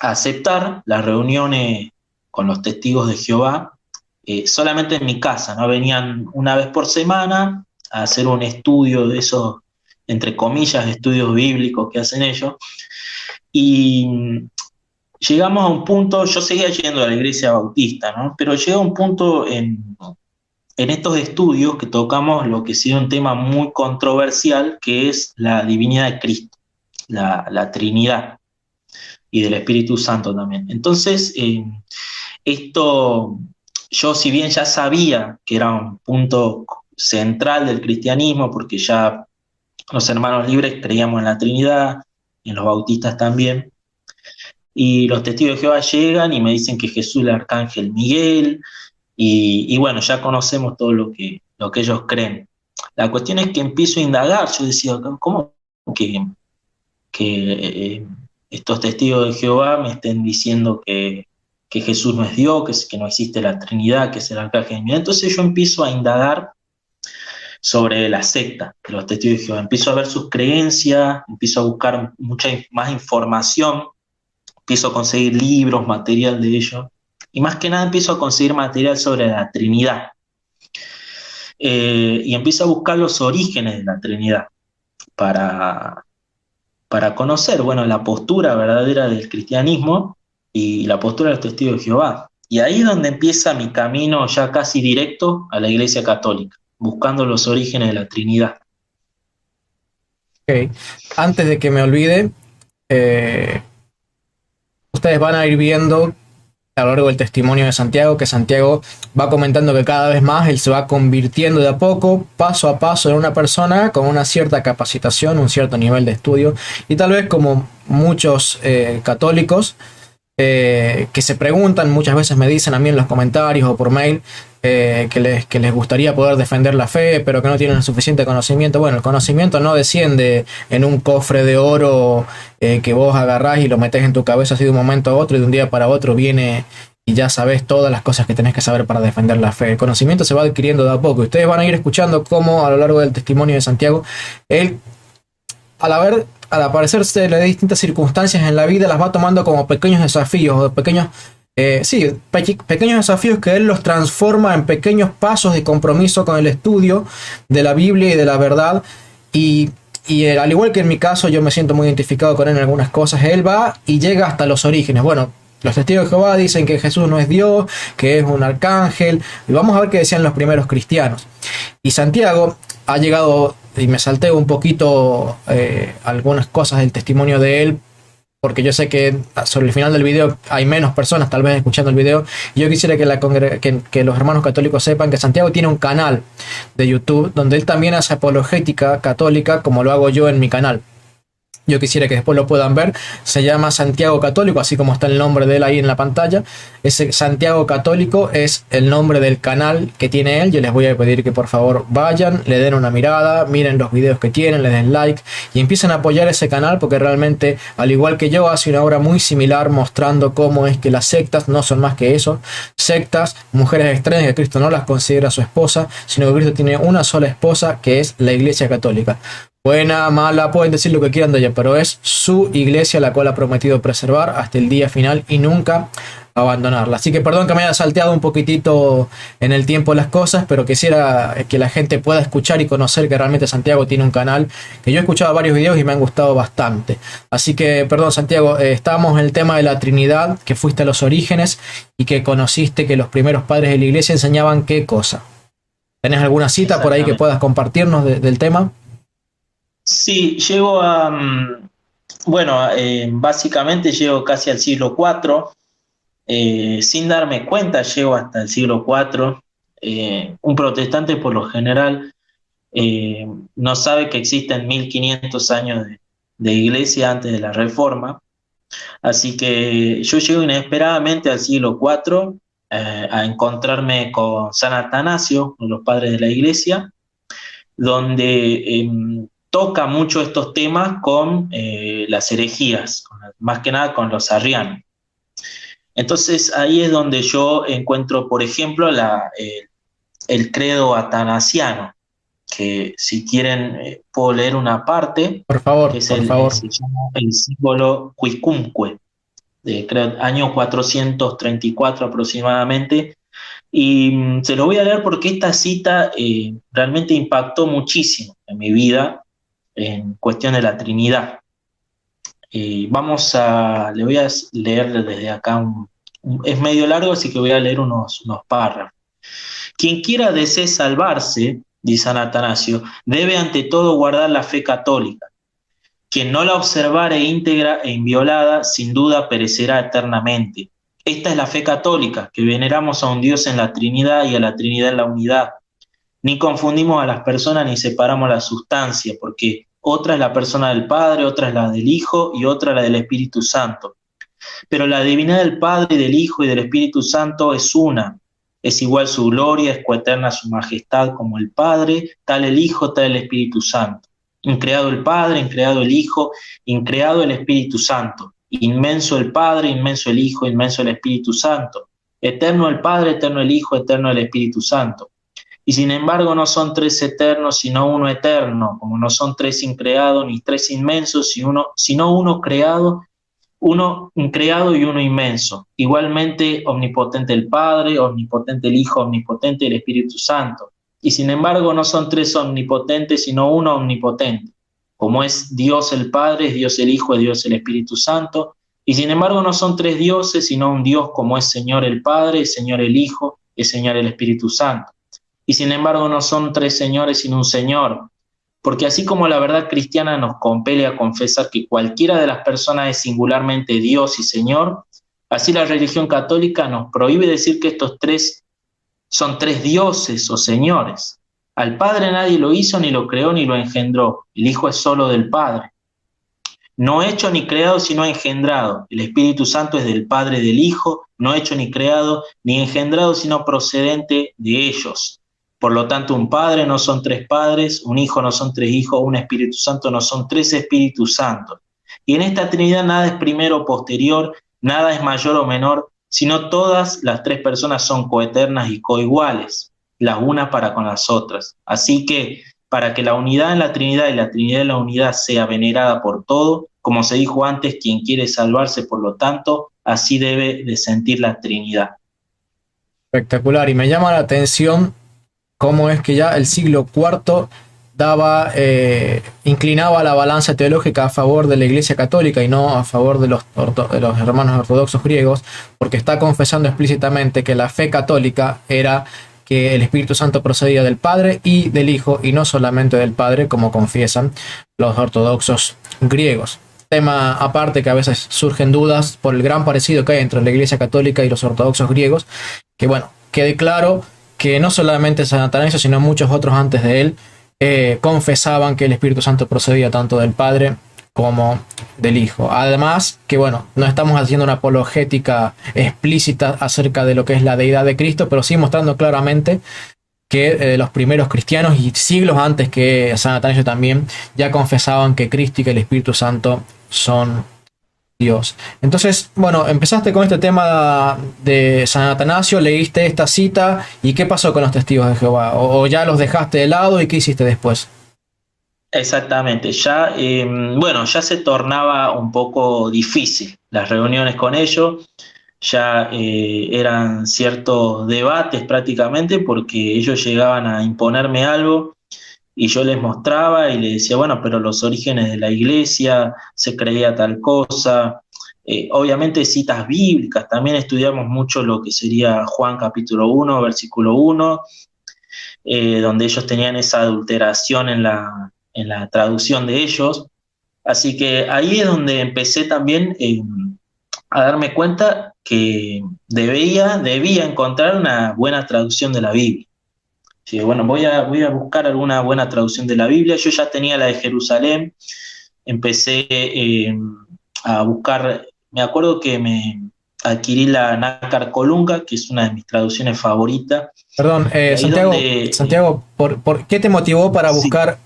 aceptar las reuniones con los testigos de Jehová, solamente en mi casa, ¿no? Venían una vez por semana a hacer un estudio de esos, entre comillas, estudios bíblicos que hacen ellos. Y llegamos a un punto, yo seguía yendo a la iglesia bautista, ¿no? Pero llega un punto en estos estudios que tocamos lo que ha sido un tema muy controversial, que es la divinidad de Cristo, la Trinidad y del Espíritu Santo también. Entonces, esto, yo si bien ya sabía que era un punto central del cristianismo, porque ya los hermanos libres creíamos en la Trinidad, en los bautistas también, y los testigos de Jehová llegan y me dicen que Jesús es el arcángel Miguel, y bueno, ya conocemos todo lo que ellos creen. La cuestión es que empiezo a indagar, yo decía, ¿cómo que estos testigos de Jehová me estén diciendo que Jesús no es Dios, que no existe la Trinidad, que es el arcángel Miguel? Entonces yo empiezo a indagar sobre la secta de los testigos de Jehová, empiezo a ver sus creencias, empiezo a buscar mucha más información, empiezo a conseguir libros, material de ellos, y más que nada empiezo a conseguir material sobre la Trinidad. Y empiezo a buscar los orígenes de la Trinidad para conocer, bueno, la postura verdadera del cristianismo y la postura de los testigos de Jehová. Y ahí es donde empieza mi camino ya casi directo a la Iglesia Católica, buscando los orígenes de la Trinidad. Ok. Antes de que me olvide, ustedes van a ir viendo a lo largo del testimonio de Santiago, que Santiago va comentando que cada vez más él se va convirtiendo de a poco, paso a paso, en una persona con una cierta capacitación, un cierto nivel de estudio, y tal vez como muchos católicos que se preguntan, muchas veces me dicen a mí en los comentarios o por mail, que les gustaría poder defender la fe, pero que no tienen el suficiente conocimiento. Bueno, el conocimiento no desciende en un cofre de oro que vos agarrás y lo metés en tu cabeza así de un momento a otro, y de un día para otro viene y ya sabes todas las cosas que tenés que saber para defender la fe. El conocimiento se va adquiriendo de a poco. Ustedes van a ir escuchando cómo a lo largo del testimonio de Santiago, él, al aparecerse de distintas circunstancias en la vida, las va tomando como pequeños desafíos o pequeños Sí, pequeños desafíos que él los transforma en pequeños pasos de compromiso con el estudio de la Biblia y de la verdad. Y, al igual que en mi caso, yo me siento muy identificado con él en algunas cosas. Él va y llega hasta los orígenes. Bueno, los testigos de Jehová dicen que Jesús no es Dios, que es un arcángel. Y vamos a ver qué decían los primeros cristianos. Y Santiago ha llegado, y me salté un poquito algunas cosas del testimonio de él, porque yo sé que sobre el final del video hay menos personas tal vez escuchando el video. Y yo quisiera que los hermanos católicos sepan que Santiago tiene un canal de YouTube donde él también hace apologética católica, como lo hago yo en mi canal. Yo quisiera que después lo puedan ver. Se llama Santiago Católico, así como está el nombre de él ahí en la pantalla. Ese Santiago Católico es el nombre del canal que tiene él. Yo les voy a pedir que por favor vayan, le den una mirada, miren los videos que tienen, le den like y empiecen a apoyar ese canal, porque realmente, al igual que yo, hace una obra muy similar mostrando cómo es que las sectas no son más que eso. Sectas, mujeres extrañas que Cristo no las considera su esposa, sino que Cristo tiene una sola esposa, que es la Iglesia Católica. Buena, mala, pueden decir lo que quieran de ella, pero es su iglesia la cual ha prometido preservar hasta el día final y nunca abandonarla. Así que perdón que me haya salteado un poquitito en el tiempo las cosas, pero quisiera que la gente pueda escuchar y conocer que realmente Santiago tiene un canal, que yo he escuchado varios videos y me han gustado bastante. Así que, perdón Santiago, estábamos en el tema de la Trinidad, que fuiste a los orígenes y que conociste que los primeros padres de la iglesia enseñaban qué cosa. ¿Tenés alguna cita por ahí que puedas compartirnos del tema? Sí, llego a, básicamente llego casi al siglo IV, sin darme cuenta llego hasta el siglo IV. Un protestante por lo general no sabe que existen 1500 años de iglesia antes de la Reforma, así que yo llego inesperadamente al siglo IV a encontrarme con San Atanasio, uno de los padres de la iglesia, donde toca mucho estos temas con las herejías, más que nada con los arrianos. Entonces ahí es donde yo encuentro, por ejemplo, el credo atanasiano, que si quieren puedo leer una parte, por favor, que es por favor. se llama el símbolo Quicumque, de creo, año 434 aproximadamente. Y se lo voy a leer porque esta cita realmente impactó muchísimo en mi vida en cuestión de la Trinidad. Le voy a leer desde acá, es medio largo, así que voy a leer unos párrafos. Quien quiera desee salvarse, dice San Atanasio, debe ante todo guardar la fe católica. Quien no la observare íntegra e inviolada, sin duda perecerá eternamente. Esta es la fe católica, que veneramos a un Dios en la Trinidad y a la Trinidad en la unidad. Ni confundimos a las personas ni separamos la sustancia, porque otra es la persona del Padre, otra es la del Hijo y otra la del Espíritu Santo. Pero la divinidad del Padre, del Hijo y del Espíritu Santo es una. Es igual su gloria, es coeterna su majestad como el Padre, tal el Hijo, tal el Espíritu Santo. Increado el Padre, increado el Hijo, increado el Espíritu Santo. Inmenso el Padre, inmenso el Hijo, inmenso el Espíritu Santo. Eterno el Padre, eterno el Hijo, eterno el Espíritu Santo. Y sin embargo no son tres eternos, sino uno eterno, como no son tres increados ni tres inmensos, sino uno creado, uno increado y uno inmenso. Igualmente omnipotente el Padre, omnipotente el Hijo, omnipotente el Espíritu Santo. Y sin embargo no son tres omnipotentes, sino uno omnipotente. Como es Dios el Padre, es Dios el Hijo, es Dios el Espíritu Santo. Y sin embargo no son tres dioses, sino un Dios como es Señor el Padre, es Señor el Hijo, es Señor el Espíritu Santo. Y sin embargo no son tres señores, sino un Señor. Porque así como la verdad cristiana nos compele a confesar que cualquiera de las personas es singularmente Dios y Señor, así la religión católica nos prohíbe decir que estos tres son tres dioses o señores. Al Padre nadie lo hizo, ni lo creó, ni lo engendró. El Hijo es solo del Padre. No hecho ni creado, sino engendrado. El Espíritu Santo es del Padre y del Hijo, no hecho ni creado, ni engendrado, sino procedente de ellos. Por lo tanto, un Padre no son tres padres, un Hijo no son tres hijos, un Espíritu Santo no son tres Espíritus Santos. Y en esta Trinidad nada es primero o posterior, nada es mayor o menor, sino todas las tres personas son coeternas y coiguales, las unas para con las otras. Así que, para que la unidad en la Trinidad y la Trinidad en la unidad sea venerada por todo, como se dijo antes, quien quiere salvarse, por lo tanto, así debe de sentir la Trinidad. Espectacular. Y me llama la atención cómo es que ya el siglo cuarto daba, inclinaba la balanza teológica a favor de la Iglesia Católica y no a favor de los hermanos ortodoxos griegos, porque está confesando explícitamente que la fe católica era que el Espíritu Santo procedía del Padre y del Hijo, y no solamente del Padre, como confiesan los ortodoxos griegos. Tema aparte que a veces surgen dudas por el gran parecido que hay entre la Iglesia Católica y los ortodoxos griegos, que bueno, quede claro que no solamente San Atanasio, sino muchos otros antes de él, confesaban que el Espíritu Santo procedía tanto del Padre como del Hijo. Además, que bueno, no estamos haciendo una apologética explícita acerca de lo que es la deidad de Cristo, pero sí mostrando claramente que los primeros cristianos y siglos antes que San Atanasio también ya confesaban que Cristo y que el Espíritu Santo son Dios. Entonces, bueno, empezaste con este tema de San Atanasio, leíste esta cita y ¿qué pasó con los testigos de Jehová? ¿O ya los dejaste de lado y qué hiciste después? Exactamente, ya, bueno, ya se tornaba un poco difícil las reuniones con ellos, ya eran ciertos debates prácticamente porque ellos llegaban a imponerme algo y yo les mostraba y les decía, bueno, pero los orígenes de la iglesia, se creía tal cosa. Obviamente citas bíblicas, también estudiamos mucho lo que sería Juan capítulo 1 versículo 1, donde ellos tenían esa adulteración en la traducción de ellos. Así que ahí es donde empecé también a darme cuenta que debía encontrar una buena traducción de la Biblia. Sí, bueno, voy a buscar alguna buena traducción de la Biblia. Yo ya tenía la de Jerusalén, empecé a buscar, me acuerdo que me adquirí la Nácar Colunga, que es una de mis traducciones favoritas. Perdón, Santiago, ¿por qué te motivó para Sí, buscar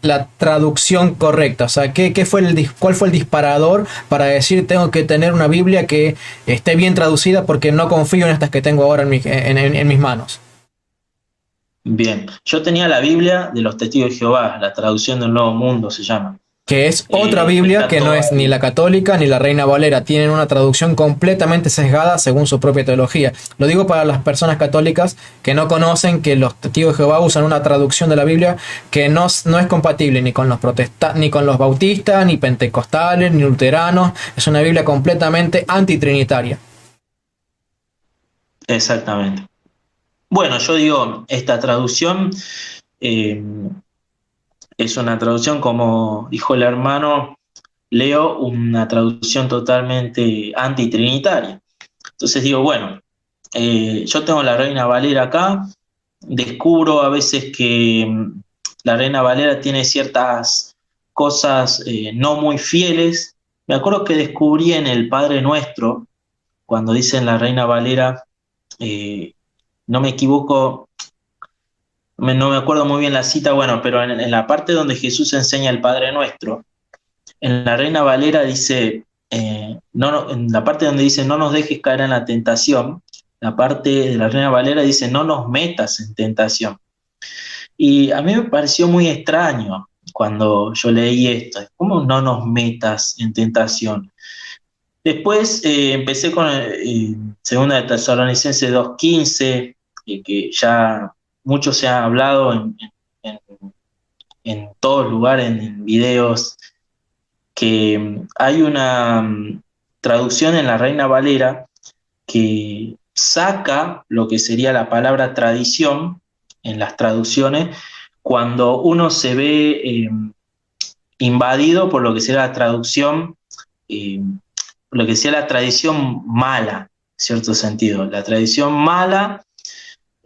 la traducción correcta? O sea, ¿cuál fue el disparador para decir tengo que tener una Biblia que esté bien traducida porque no confío en estas que tengo ahora en mis manos? bien. Yo tenía la Biblia de los Testigos de Jehová, la traducción del Nuevo Mundo se llama. Que es otra Biblia Está que no toda. es ni la católica ni la Reina Valera. Tienen una traducción completamente sesgada según su propia teología. Lo digo para las personas católicas que no conocen que los testigos de Jehová usan una traducción de la Biblia que no es compatible ni con los ni con los bautistas, ni pentecostales, ni luteranos. Es una Biblia completamente antitrinitaria. Exactamente. Bueno, yo digo, esta traducción eh, es una traducción, como dijo el hermano Leo, una traducción totalmente antitrinitaria. Entonces digo, bueno, yo tengo la Reina Valera acá, descubro a veces que la Reina Valera tiene ciertas cosas no muy fieles. Me acuerdo que descubrí en el Padre Nuestro, cuando dicen la Reina Valera, eh, no me equivoco, no me acuerdo muy bien la cita, bueno, pero en la parte donde Jesús enseña el Padre Nuestro, en la Reina Valera dice, en la parte donde dice no nos dejes caer en la tentación, la parte de la Reina Valera dice no nos metas en tentación. Y a mí me pareció muy extraño cuando yo leí esto, ¿cómo no nos metas en tentación? Después empecé con Segunda de Tesalonicenses 2:15, que ya mucho se ha hablado en, en todos lugares, en videos, que hay una traducción en la Reina Valera que saca lo que sería la palabra tradición en las traducciones cuando uno se ve invadido por lo que sería la traducción, eh, lo que sea la tradición mala, en cierto sentido. La tradición mala,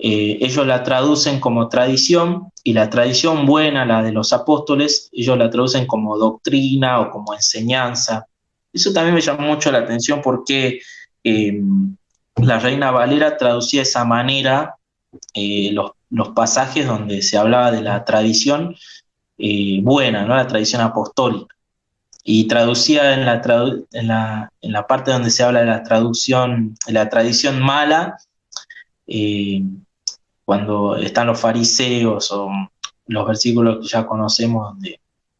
ellos la traducen como tradición, y la tradición buena, la de los apóstoles, ellos la traducen como doctrina o como enseñanza. Eso también me llamó mucho la atención porque la Reina Valera traducía de esa manera los pasajes donde se hablaba de la tradición buena, ¿no? La tradición apostólica. Y traducía en la parte donde se habla de la tradición mala, eh, cuando están los fariseos o los versículos que ya conocemos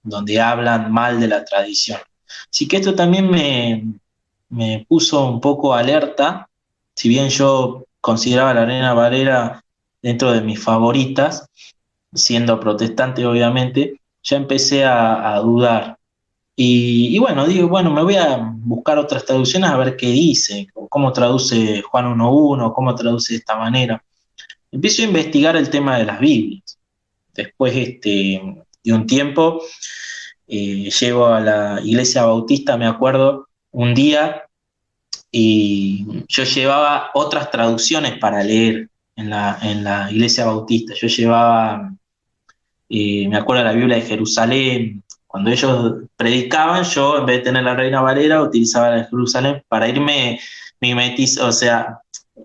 donde hablan mal de la tradición. Así que esto también me puso un poco alerta, si bien yo consideraba la Reina Valera dentro de mis favoritas, siendo protestante obviamente, ya empecé a dudar. Y bueno, digo, bueno, me voy a buscar otras traducciones a ver qué dice, cómo traduce Juan 1.1, cómo traduce de esta manera. Empiezo a investigar el tema de las Biblias. Después de un tiempo, llego a la iglesia bautista, me acuerdo, un día, y yo llevaba otras traducciones para leer en la iglesia bautista. Yo llevaba, me acuerdo de la Biblia de Jerusalén. Cuando ellos predicaban, yo en vez de tener la Reina Valera, utilizaba la de Jerusalén para irme o sea,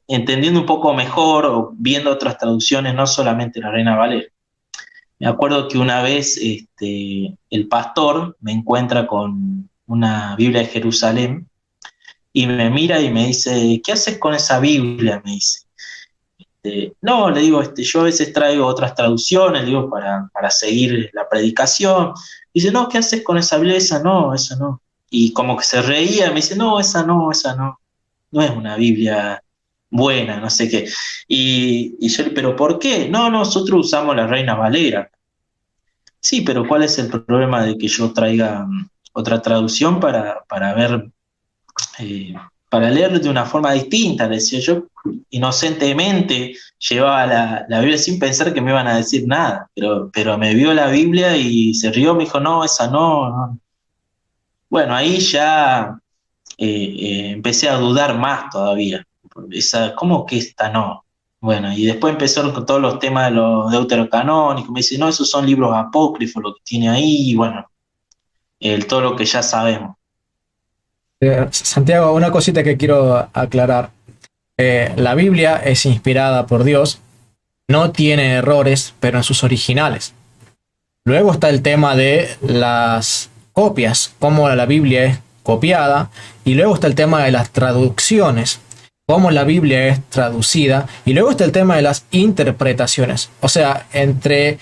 entendiendo un poco mejor o viendo otras traducciones, no solamente la Reina Valera. Me acuerdo que una vez el pastor me encuentra con una Biblia de Jerusalén y me mira y me dice, ¿qué haces con esa Biblia? Me dice. No, le digo, yo a veces traigo otras traducciones, digo, para seguir la predicación. Dice, no, ¿qué haces con esa Biblia? Esa no. Y como que se reía, me dice, no, esa no. No es una Biblia buena, no sé qué. Y yo, ¿pero por qué? No, nosotros usamos la Reina Valera. Sí, pero ¿cuál es el problema de que yo traiga otra traducción para ver, eh, para leer de una forma distinta? Le decía yo, inocentemente llevaba la Biblia sin pensar que me iban a decir nada, pero me vio la Biblia y se rió, me dijo, no, esa no, no. Bueno, ahí ya empecé a dudar más todavía. ¿Cómo que esta no? Bueno, y después empezó con todos los temas de los deuterocanónicos. Me dice, no, esos son libros apócrifos lo que tiene ahí, y bueno, todo lo que ya sabemos. Santiago, una cosita que quiero aclarar. La Biblia es inspirada por Dios, no tiene errores, pero en sus originales. Luego está el tema de las copias, cómo la Biblia es copiada, y luego está el tema de las traducciones, cómo la Biblia es traducida, y luego está el tema de las interpretaciones. O sea, entre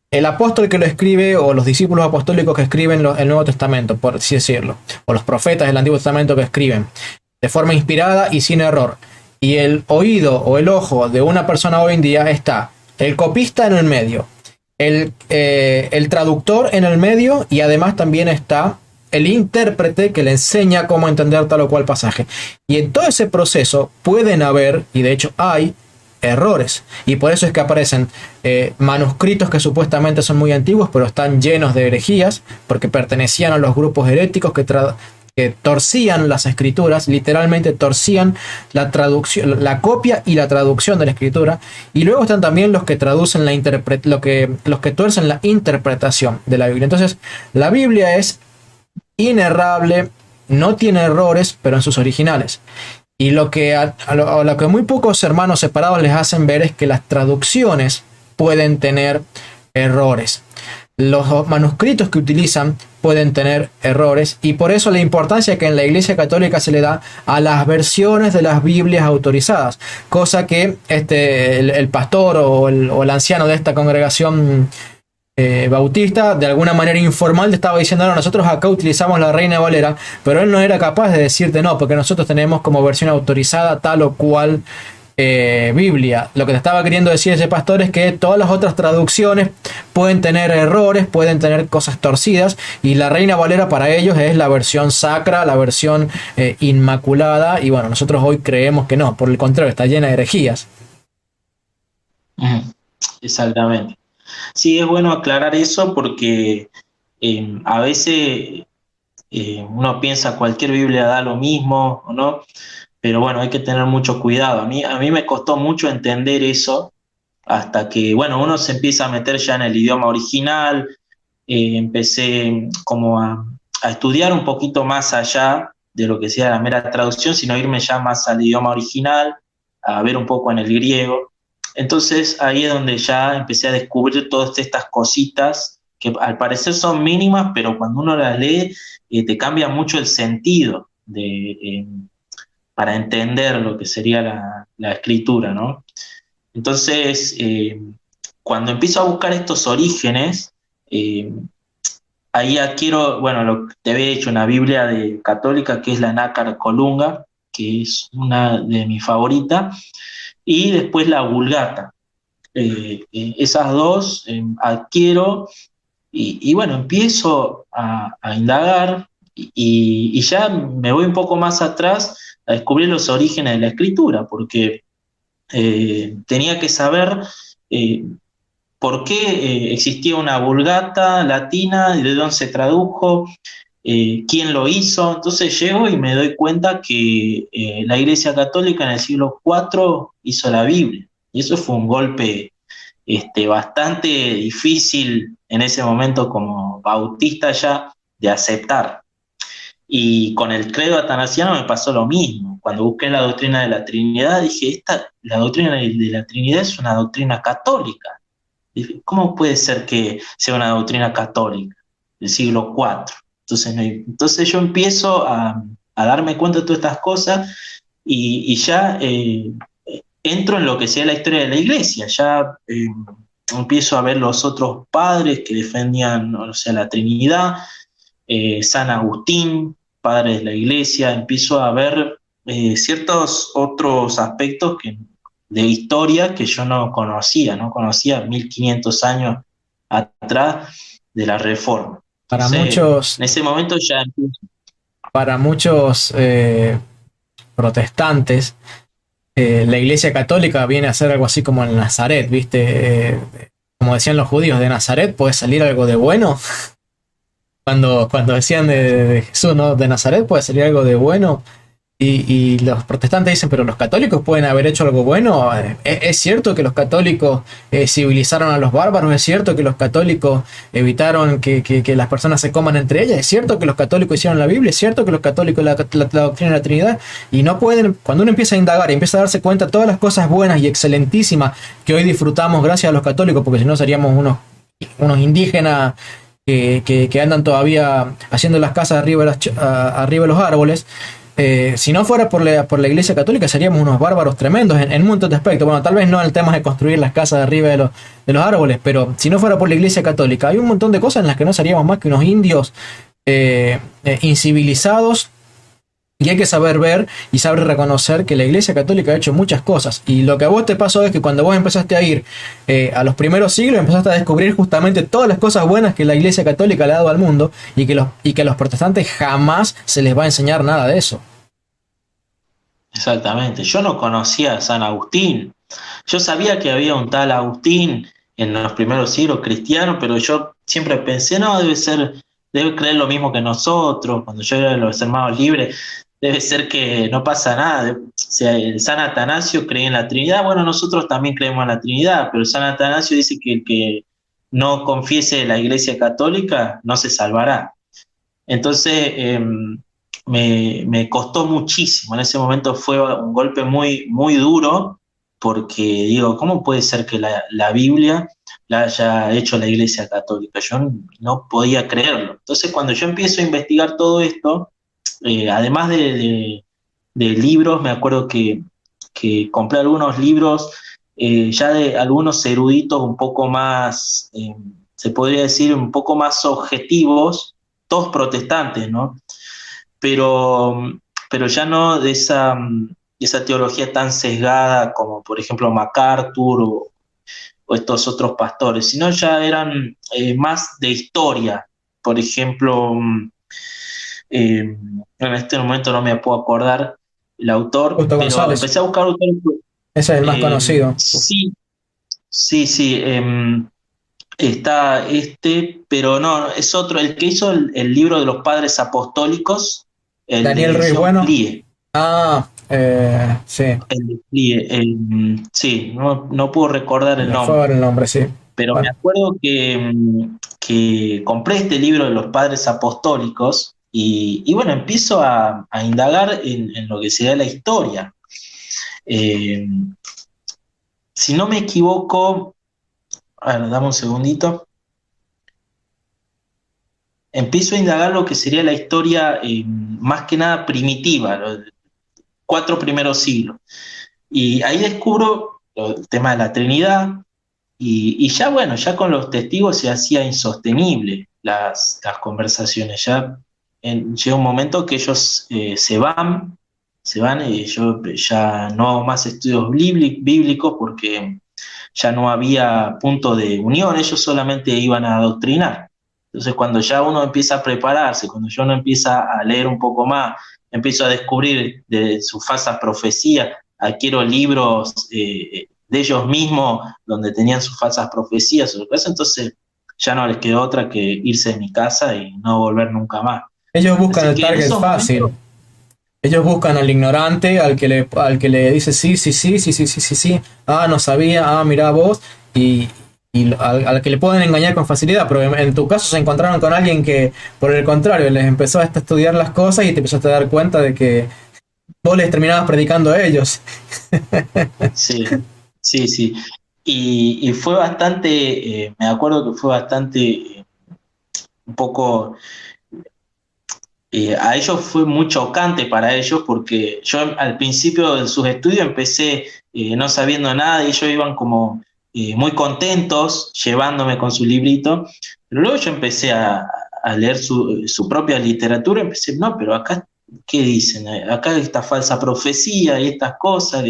el apóstol que lo escribe o los discípulos apostólicos que escriben el Nuevo Testamento, por así decirlo, o los profetas del Antiguo Testamento que escriben de forma inspirada y sin error, y el oído o el ojo de una persona hoy en día, está el copista en el medio, el traductor en el medio, y además también está el intérprete que le enseña cómo entender tal o cual pasaje. Y en todo ese proceso pueden haber, y de hecho hay, errores. Y por eso es que aparecen manuscritos que supuestamente son muy antiguos, pero están llenos de herejías, porque pertenecían a los grupos heréticos que torcían las escrituras, literalmente torcían la traducción, la copia y la traducción de la escritura. Y luego están también los que traducen los que tuercen la interpretación de la Biblia. Entonces, la Biblia es inerrable, no tiene errores, pero en sus originales. Y lo que a lo que muy pocos hermanos separados les hacen ver es que las traducciones pueden tener errores. Los manuscritos que utilizan pueden tener errores, y por eso la importancia que en la Iglesia Católica se le da a las versiones de las Biblias autorizadas, cosa que el pastor o el anciano de esta congregación Bautista, de alguna manera informal, te estaba diciendo, no, nosotros acá utilizamos la Reina Valera, pero él no era capaz de decirte no, porque nosotros tenemos como versión autorizada tal o cual Biblia. Lo que te estaba queriendo decir ese pastor es que todas las otras traducciones pueden tener errores, pueden tener cosas torcidas, y la Reina Valera para ellos es la versión sacra, la versión inmaculada, y bueno, nosotros hoy creemos que no, por el contrario, está llena de herejías. Exactamente. Sí, es bueno aclarar eso porque a veces uno piensa cualquier Biblia da lo mismo, ¿o no? Pero bueno, hay que tener mucho cuidado. A mí me costó mucho entender eso hasta que, bueno, uno se empieza a meter ya en el idioma original. Empecé como a estudiar un poquito más allá de lo que sea la mera traducción, sino irme ya más al idioma original, a ver un poco en el griego. Entonces ahí es donde ya empecé a descubrir todas estas cositas que al parecer son mínimas, pero cuando uno las lee te cambia mucho el sentido para entender lo que sería la escritura, ¿no? Entonces, cuando empiezo a buscar estos orígenes, ahí adquiero, bueno, lo que te había dicho, una Biblia católica que es la Nácar Colunga, que es una de mis favoritas, y después la Vulgata. Esas dos adquiero y bueno, empiezo a indagar y ya me voy un poco más atrás a descubrir los orígenes de la escritura, porque tenía que saber eh, por qué existía una Vulgata latina, de dónde se tradujo, quién lo hizo. Entonces llego y me doy cuenta que la Iglesia Católica en el siglo IV hizo la Biblia. Y eso fue un golpe bastante difícil en ese momento como bautista ya de aceptar. Y con el credo atanasiano me pasó lo mismo. Cuando busqué la doctrina de la Trinidad, dije, la doctrina de la Trinidad es una doctrina católica. Dije, ¿cómo puede ser que sea una doctrina católica del siglo IV? Entonces yo empiezo a darme cuenta de todas estas cosas y ya entro en lo que sea la historia de la iglesia. Ya empiezo a ver los otros padres que defendían, o sea, la Trinidad, San Agustín, padre de la iglesia, empiezo a ver ciertos otros aspectos de historia que yo no conocía 1500 años atrás de la Reforma. Para Entonces, muchos, en ese momento ya empiezo. para muchos protestantes, la Iglesia Católica viene a ser algo así como el Nazaret, ¿viste? Como decían los judíos, de Nazaret puede salir algo de bueno. Cuando decían de Jesús, ¿no? De Nazaret puede salir algo de bueno. Y los protestantes dicen, pero los católicos pueden haber hecho algo bueno. ¿Es cierto que los católicos civilizaron a los bárbaros? ¿Es cierto que los católicos evitaron que las personas se coman entre ellas? ¿Es cierto que los católicos hicieron la Biblia? ¿Es cierto que los católicos la doctrina de la Trinidad? Y no pueden, cuando uno empieza a indagar y empieza a darse cuenta de todas las cosas buenas y excelentísimas que hoy disfrutamos gracias a los católicos, porque si no seríamos unos indígenas que andan todavía haciendo las casas arriba de los árboles. Si no fuera por la Iglesia Católica seríamos unos bárbaros tremendos en un montón de aspectos. Bueno, tal vez no en el tema de construir las casas de arriba de los árboles, pero si no fuera por la Iglesia Católica hay un montón de cosas en las que no seríamos más que unos indios incivilizados. Y hay que saber ver y saber reconocer que la Iglesia Católica ha hecho muchas cosas. Y lo que a vos te pasó es que cuando vos empezaste a ir a los primeros siglos, empezaste a descubrir justamente todas las cosas buenas que la Iglesia Católica le ha dado al mundo y que a los protestantes jamás se les va a enseñar nada de eso. Exactamente. Yo no conocía a San Agustín. Yo sabía que había un tal Agustín en los primeros siglos cristianos, pero yo siempre pensé, no, debe creer lo mismo que nosotros. Cuando yo era de los hermanos libres, debe ser que no pasa nada. O sea, el San Atanasio cree en la Trinidad. Bueno, nosotros también creemos en la Trinidad, pero San Atanasio dice que el que no confiese la Iglesia Católica no se salvará. Entonces, me costó muchísimo. En ese momento fue un golpe muy, muy duro, porque digo, ¿cómo puede ser que la Biblia la haya hecho la Iglesia Católica? Yo no podía creerlo. Entonces, cuando yo empiezo a investigar todo esto, además de libros, me acuerdo que compré algunos libros ya de algunos eruditos un poco más, se podría decir, un poco más objetivos, todos protestantes, ¿no? Pero, pero ya no de esa teología tan sesgada como por ejemplo MacArthur o estos otros pastores, sino ya eran más de historia. Por ejemplo, en este momento no me puedo acordar el autor, Justo pero González, empecé a buscar autores. ese es el más conocido. Sí, sí, sí. Está pero no, es otro, el que hizo el libro de los padres apostólicos, el Daniel de Ruiz John Bueno. Plie. Ah, sí. El de Plie, sí, no puedo recordar el Me fue a nombre, ver el nombre, sí. pero me Bueno, acuerdo que compré este libro de los padres apostólicos y bueno, empiezo a indagar en lo que sería la historia. Eh, si no me equivoco, a ver, dame un segundito. Empiezo a indagar lo que sería la historia más que nada primitiva, los 4 primeros siglos. Y ahí descubro el tema de la Trinidad y ya bueno, ya con los testigos se hacía insostenible. las conversaciones. Ya llega un momento que ellos se van y yo ya no hago más estudios bíblicos porque ya no había punto de unión, ellos solamente iban a adoctrinar. Entonces cuando ya uno empieza a prepararse, cuando ya uno empieza a leer un poco más, empiezo a descubrir de sus falsas profecías, adquiero libros de ellos mismos donde tenían sus falsas profecías, entonces ya no les quedó otra que irse de mi casa y no volver nunca más. Ellos buscan Así el que en target esos fácil. momentos, Ellos buscan al ignorante, al que le dice sí, sí, sí, sí, sí, sí, sí, sí, ah, no sabía, ah, mirá vos, y al que le pueden engañar con facilidad, pero en tu caso se encontraron con alguien que, por el contrario, les empezó a estudiar las cosas y te empezaste a dar cuenta de que vos les terminabas predicando a ellos. sí, sí, sí. Y fue bastante, me acuerdo que fue bastante, un poco, a ellos fue muy chocante para ellos porque yo al principio de sus estudios empecé no sabiendo nada y ellos iban como muy contentos llevándome con su librito, pero luego yo empecé a leer su propia literatura y empecé, no, pero acá, ¿qué dicen? Acá esta falsa profecía y estas cosas,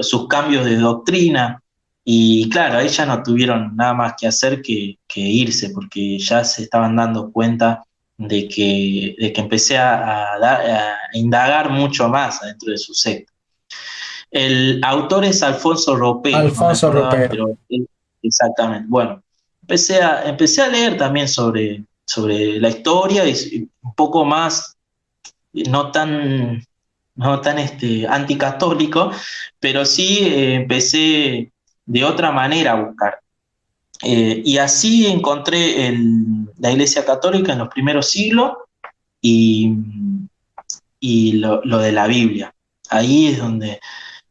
sus cambios de doctrina. Y claro, ahí ya no tuvieron nada más que hacer que irse, porque ya se estaban dando cuenta de que empecé a indagar mucho más dentro de su secta. El autor es Alfonso Ropero, no me Alfonso acordaba, Ropero. pero exactamente. Bueno, empecé a leer también sobre la historia y un poco más, no tan, no tan anticatólico, pero sí empecé de otra manera a buscar. Y así encontré la Iglesia Católica en los primeros siglos y, y lo de la Biblia. Ahí es donde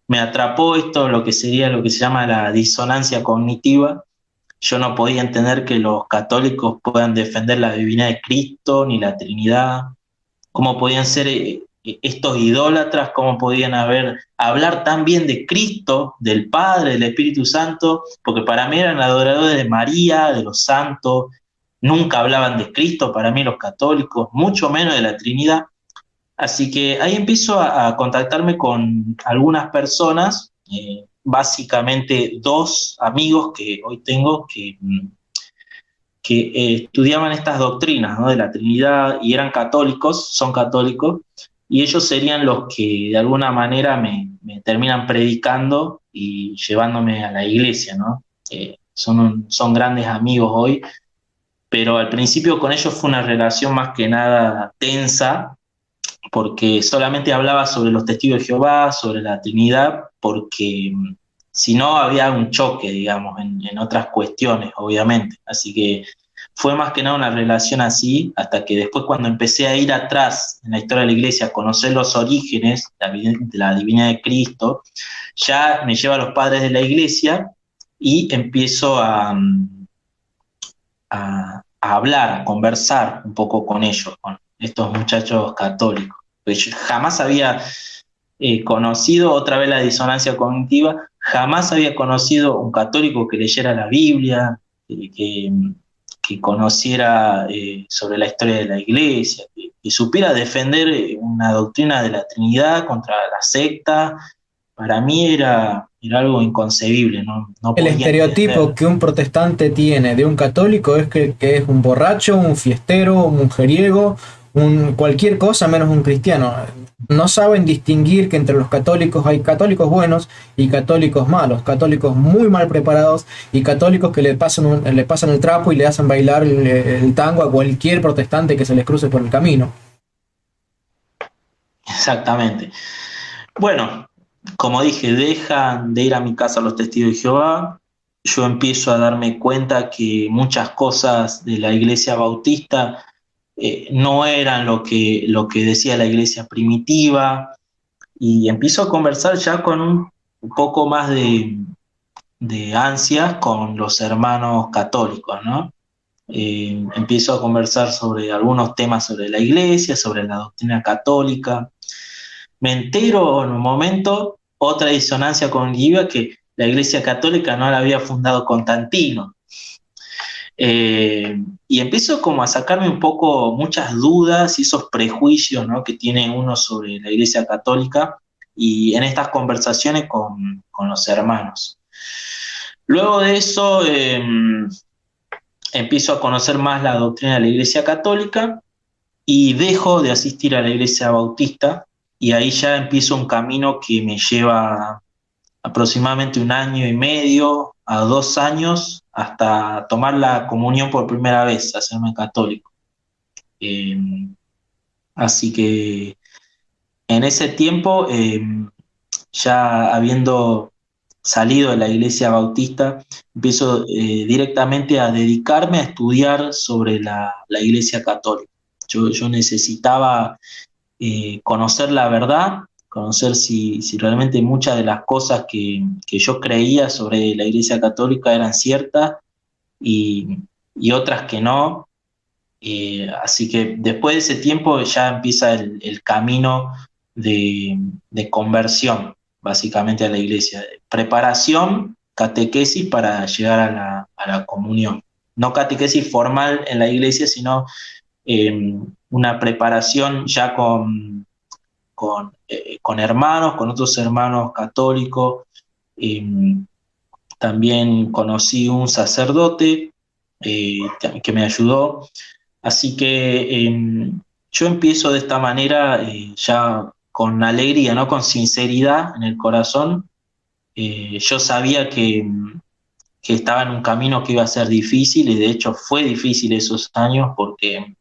me atrapó esto, lo que sería lo que se llama la disonancia cognitiva. Yo no podía entender que los católicos puedan defender la divinidad de Cristo ni la Trinidad, cómo podían ser estos idólatras, cómo podían hablar tan bien de Cristo, del Padre, del Espíritu Santo, porque para mí eran adoradores de María, de los santos, nunca hablaban de Cristo, para mí los católicos, mucho menos de la Trinidad. Así que ahí empiezo a contactarme con algunas personas, básicamente dos amigos que hoy tengo que estudiaban estas doctrinas, ¿no?, de la Trinidad y eran católicos, son católicos, y ellos serían los que de alguna manera me terminan predicando y llevándome a la iglesia, ¿no? Son grandes amigos hoy, pero al principio con ellos fue una relación más que nada tensa, porque solamente hablaba sobre los testigos de Jehová, sobre la Trinidad, porque si no había un choque, digamos, en otras cuestiones, obviamente. Así que fue más que nada una relación así, hasta que después cuando empecé a ir atrás en la historia de la iglesia, a conocer los orígenes de la divinidad de Cristo, ya me lleva a los padres de la iglesia y empiezo a hablar, a conversar un poco con ellos, con estos muchachos católicos. Pues yo jamás había conocido, otra vez la disonancia cognitiva, jamás había conocido un católico que leyera la Biblia, que conociera sobre la historia de la iglesia, que supiera defender una doctrina de la Trinidad contra la secta. Para mí era algo inconcebible, no El podía estereotipo entender. que un protestante tiene de un católico es que es un borracho, un fiestero, un mujeriego, cualquier cosa menos un cristiano. No saben distinguir que entre los católicos hay católicos buenos y católicos malos, católicos muy mal preparados y católicos que le pasan el trapo y le hacen bailar el tango a cualquier protestante que se les cruce por el camino. Exactamente. Bueno, como dije, dejan de ir a mi casa los testigos de Jehová. Yo empiezo a darme cuenta que muchas cosas de la iglesia bautista no eran lo que decía la iglesia primitiva, y empiezo a conversar ya con un poco más de ansias con los hermanos católicos, ¿no? Empiezo a conversar sobre algunos temas sobre la iglesia, sobre la doctrina católica. Me entero en un momento, otra disonancia cognitiva, que la iglesia católica no la había fundado Constantino. Y empiezo como a sacarme un poco muchas dudas y esos prejuicios, ¿no?, que tiene uno sobre la Iglesia Católica y en estas conversaciones con los hermanos. Luego de eso, empiezo a conocer más la doctrina de la Iglesia Católica y dejo de asistir a la Iglesia Bautista, y ahí ya empiezo un camino que me lleva aproximadamente 1 año y medio a 2 años hasta tomar la comunión por primera vez, hacerme católico. Eh, Así que en ese tiempo, ya habiendo salido de la Iglesia Bautista, empiezo directamente a dedicarme a estudiar sobre la Iglesia Católica. Yo necesitaba conocer la verdad, conocer si realmente muchas de las cosas que yo creía sobre la Iglesia Católica eran ciertas y otras que no. Así que después de ese tiempo ya empieza el camino de conversión, básicamente, a la iglesia. Preparación, catequesis para llegar a la comunión. No catequesis formal en la iglesia, sino una preparación ya con hermanos, con otros hermanos católicos. Eh, También conocí un sacerdote que me ayudó. Así que yo empiezo de esta manera, ya con alegría, ¿no?, con sinceridad en el corazón. Yo sabía que estaba en un camino que iba a ser difícil, y de hecho fue difícil esos años, porque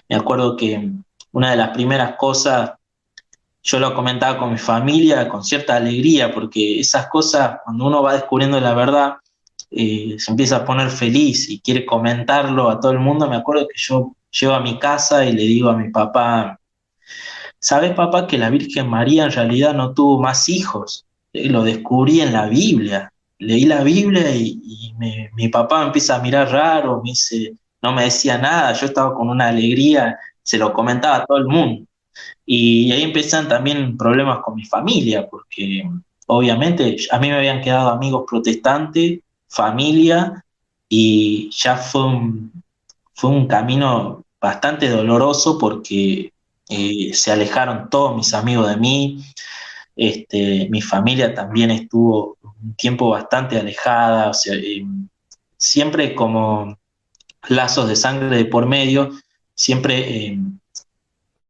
me acuerdo que una de las primeras cosas, yo lo comentaba con mi familia con cierta alegría, porque esas cosas, cuando uno va descubriendo la verdad, se empieza a poner feliz y quiere comentarlo a todo el mundo. Me acuerdo que yo llego a mi casa y le digo a mi papá: ¿sabes, papá, que la Virgen María en realidad no tuvo más hijos? Lo descubrí en la Biblia. Leí la Biblia y mi papá me empieza a mirar raro, me dice, no me decía nada, yo estaba con una alegría, se lo comentaba a todo el mundo. Y ahí empiezan también problemas con mi familia, porque obviamente a mí me habían quedado amigos protestantes, familia, y ya fue un camino bastante doloroso, porque se alejaron todos mis amigos de mí. Mi familia también estuvo un tiempo bastante alejada, o sea, siempre como lazos de sangre de por medio, siempre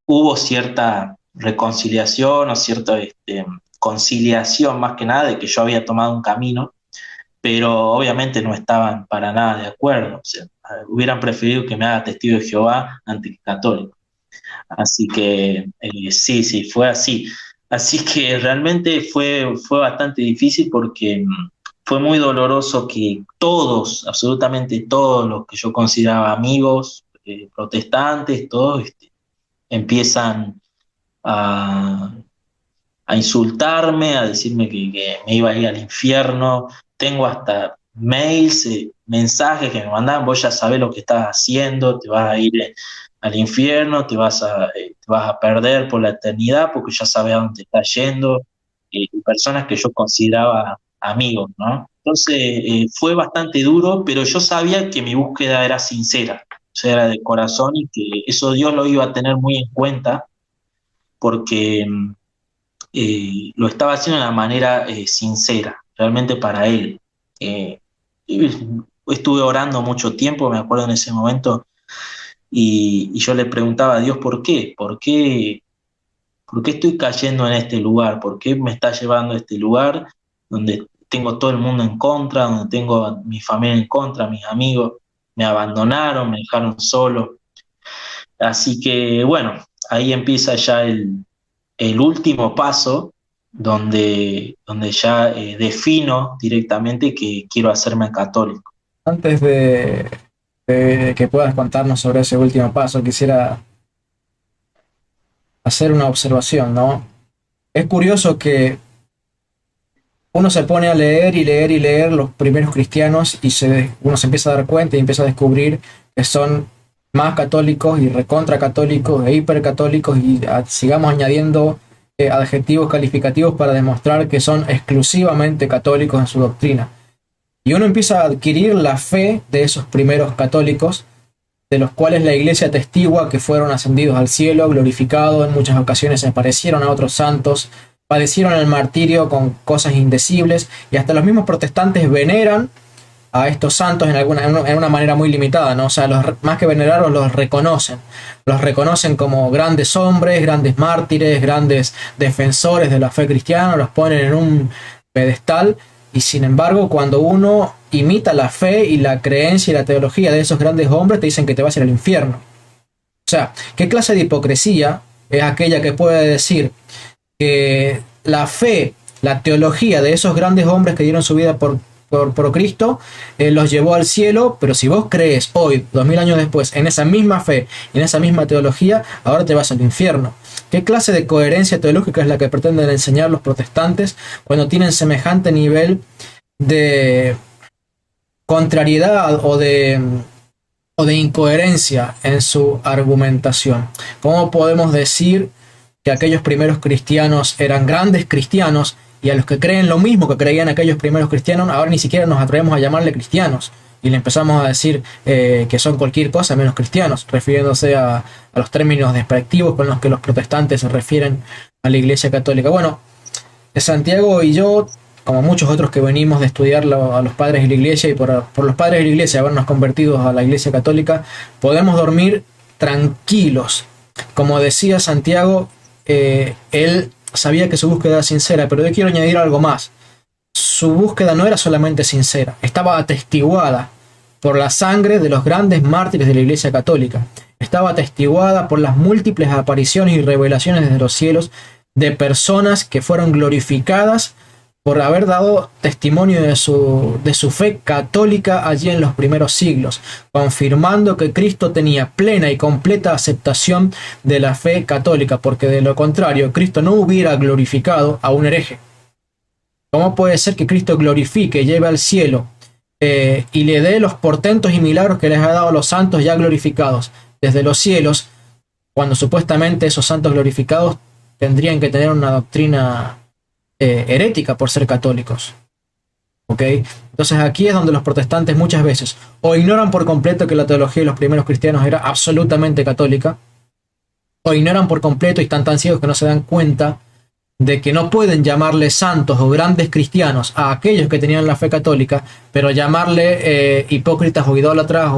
hubo cierta reconciliación o cierta conciliación, más que nada, de que yo había tomado un camino, pero obviamente no estaban para nada de acuerdo. O sea, hubieran preferido que me haga testigo de Jehová antes que católico. Así que sí, sí, fue así. Así que realmente fue bastante difícil, porque fue muy doloroso que todos, absolutamente todos los que yo consideraba amigos, protestantes, todos, empiezan a, a insultarme, a decirme que me iba a ir al infierno. Tengo hasta mails, mensajes que me mandaban: vos ya sabés lo que estás haciendo, te vas a ir al infierno, te vas a perder por la eternidad, porque ya sabés a dónde estás yendo. Personas que yo consideraba amigos, ¿no? Entonces fue bastante duro, pero yo sabía que mi búsqueda era sincera, o sea, era de corazón, y que eso Dios lo iba a tener muy en cuenta, porque lo estaba haciendo de una manera sincera, realmente para Él. Eh, Estuve orando mucho tiempo, me acuerdo, en ese momento, y yo le preguntaba a Dios: ¿por qué? ¿Por qué estoy cayendo en este lugar? ¿Por qué me está llevando a este lugar donde tengo todo el mundo en contra, donde tengo a mi familia en contra, mis amigos me abandonaron, me dejaron solo? Así que bueno, ahí empieza ya el último paso, donde ya defino directamente que quiero hacerme católico. Antes de que puedas contarnos sobre ese último paso, quisiera hacer una observación, ¿no? Es curioso que uno se pone a leer y leer y leer los primeros cristianos, y uno se empieza a dar cuenta y empieza a descubrir que son más católicos y recontra católicos e hipercatólicos, y sigamos añadiendo adjetivos calificativos para demostrar que son exclusivamente católicos en su doctrina. Y uno empieza a adquirir la fe de esos primeros católicos, de los cuales la iglesia atestigua que fueron ascendidos al cielo, glorificados, en muchas ocasiones se parecieron a otros santos, padecieron el martirio con cosas indecibles, y hasta los mismos protestantes veneran a estos santos en una manera muy limitada, ¿no? O sea, más que venerarlos, los reconocen como grandes hombres, grandes mártires, grandes defensores de la fe cristiana, los ponen en un pedestal, y sin embargo, cuando uno imita la fe y la creencia y la teología de esos grandes hombres, te dicen que te vas a ir al infierno. O sea, ¿qué clase de hipocresía es aquella que puede decir que la fe, la teología de esos grandes hombres que dieron su vida por Cristo, los llevó al cielo, pero si vos crees hoy, 2000 años después, en esa misma fe, en esa misma teología, ahora te vas al infierno? ¿Qué clase de coherencia teológica es la que pretenden enseñar los protestantes cuando tienen semejante nivel de contrariedad o de incoherencia en su argumentación? ¿Cómo podemos decir que aquellos primeros cristianos eran grandes cristianos, y a los que creen lo mismo que creían aquellos primeros cristianos, ahora ni siquiera nos atrevemos a llamarle cristianos, y le empezamos a decir que son cualquier cosa menos cristianos, refiriéndose a los términos despectivos con los que los protestantes se refieren a la Iglesia Católica? Bueno, Santiago y yo, como muchos otros que venimos de estudiar a los padres de la Iglesia, y por los padres de la Iglesia habernos convertido a la Iglesia Católica, podemos dormir tranquilos. Como decía Santiago, él sabía que su búsqueda era sincera, pero yo quiero añadir algo más. Su búsqueda no era solamente sincera, estaba atestiguada por la sangre de los grandes mártires de la Iglesia Católica. Estaba atestiguada por las múltiples apariciones y revelaciones desde los cielos de personas que fueron glorificadas por haber dado testimonio de su fe católica allí en los primeros siglos, confirmando que Cristo tenía plena y completa aceptación de la fe católica, porque de lo contrario, Cristo no hubiera glorificado a un hereje. ¿Cómo puede ser que Cristo glorifique, lleve al cielo y le dé los portentos y milagros que les ha dado a los santos ya glorificados desde los cielos, cuando supuestamente esos santos glorificados tendrían que tener una doctrina herética por ser católicos? ¿Ok? Entonces aquí es donde los protestantes muchas veces o ignoran por completo que la teología de los primeros cristianos era absolutamente católica, o ignoran por completo y están tan ciegos que no se dan cuenta de que no pueden llamarle santos o grandes cristianos a aquellos que tenían la fe católica, pero llamarle hipócritas o idólatras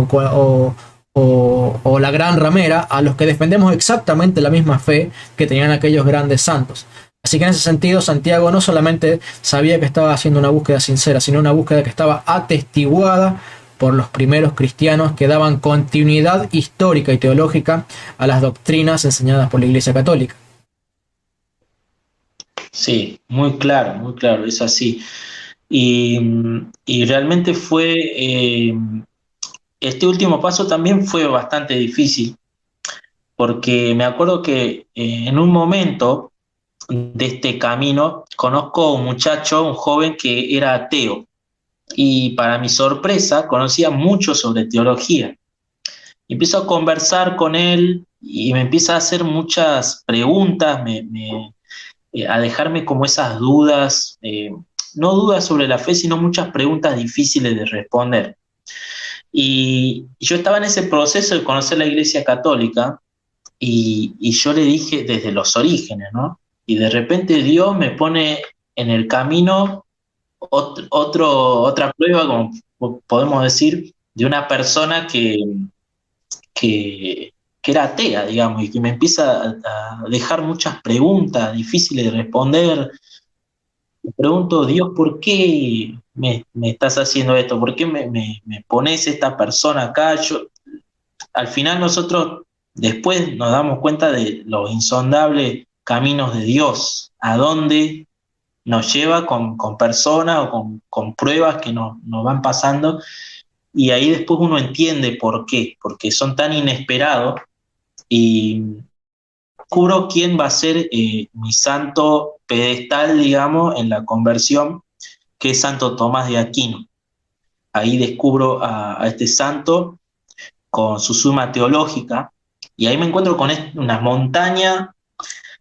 o la gran ramera a los que defendemos exactamente la misma fe que tenían aquellos grandes santos. Así que en ese sentido, Santiago no solamente sabía que estaba haciendo una búsqueda sincera, sino una búsqueda que estaba atestiguada por los primeros cristianos que daban continuidad histórica y teológica a las doctrinas enseñadas por la Iglesia Católica. Sí, muy claro, es así. Y realmente este último paso también fue bastante difícil, porque me acuerdo que en un momento de este camino conozco a un muchacho, un joven que era ateo, y para mi sorpresa conocía mucho sobre teología. Y empiezo a conversar con él y me empieza a hacer muchas preguntas, a dejarme como esas dudas, no dudas sobre la fe, sino muchas preguntas difíciles de responder. Y yo estaba en ese proceso de conocer la Iglesia Católica, y yo le dije desde los orígenes, ¿no? Y de repente Dios me pone en el camino otra prueba, como podemos decir, de una persona que era atea, digamos, y que me empieza a dejar muchas preguntas difíciles de responder. Me pregunto, Dios, ¿por qué me estás haciendo esto? ¿Por qué me pones esta persona acá? Al final nosotros después nos damos cuenta de los insondables caminos de Dios, a dónde nos lleva con personas o con pruebas que nos van pasando, y ahí después uno entiende por qué, porque son tan inesperados, y descubro quién va a ser mi santo pedestal, digamos, en la conversión, que es Santo Tomás de Aquino. Ahí descubro a este santo con su suma teológica, y ahí me encuentro con una montaña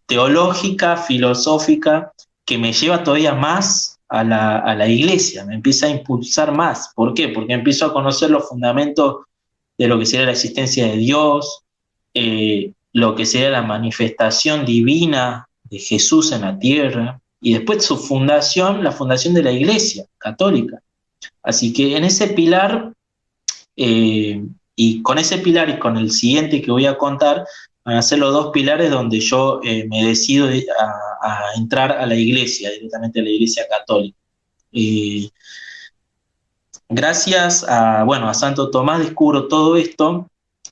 teológica, filosófica, que me lleva todavía más a la iglesia, me empieza a impulsar más. ¿Por qué? Porque empiezo a conocer los fundamentos de lo que sería la existencia de Dios, lo que sería la manifestación divina de Jesús en la tierra, y después su fundación, la fundación de la iglesia católica. Así que en ese pilar, y con ese pilar y con el siguiente que voy a contar, van a ser los dos pilares donde yo me decido a entrar a la iglesia, directamente a la iglesia católica. Eh, Gracias a, bueno, a Santo Tomás descubro todo esto.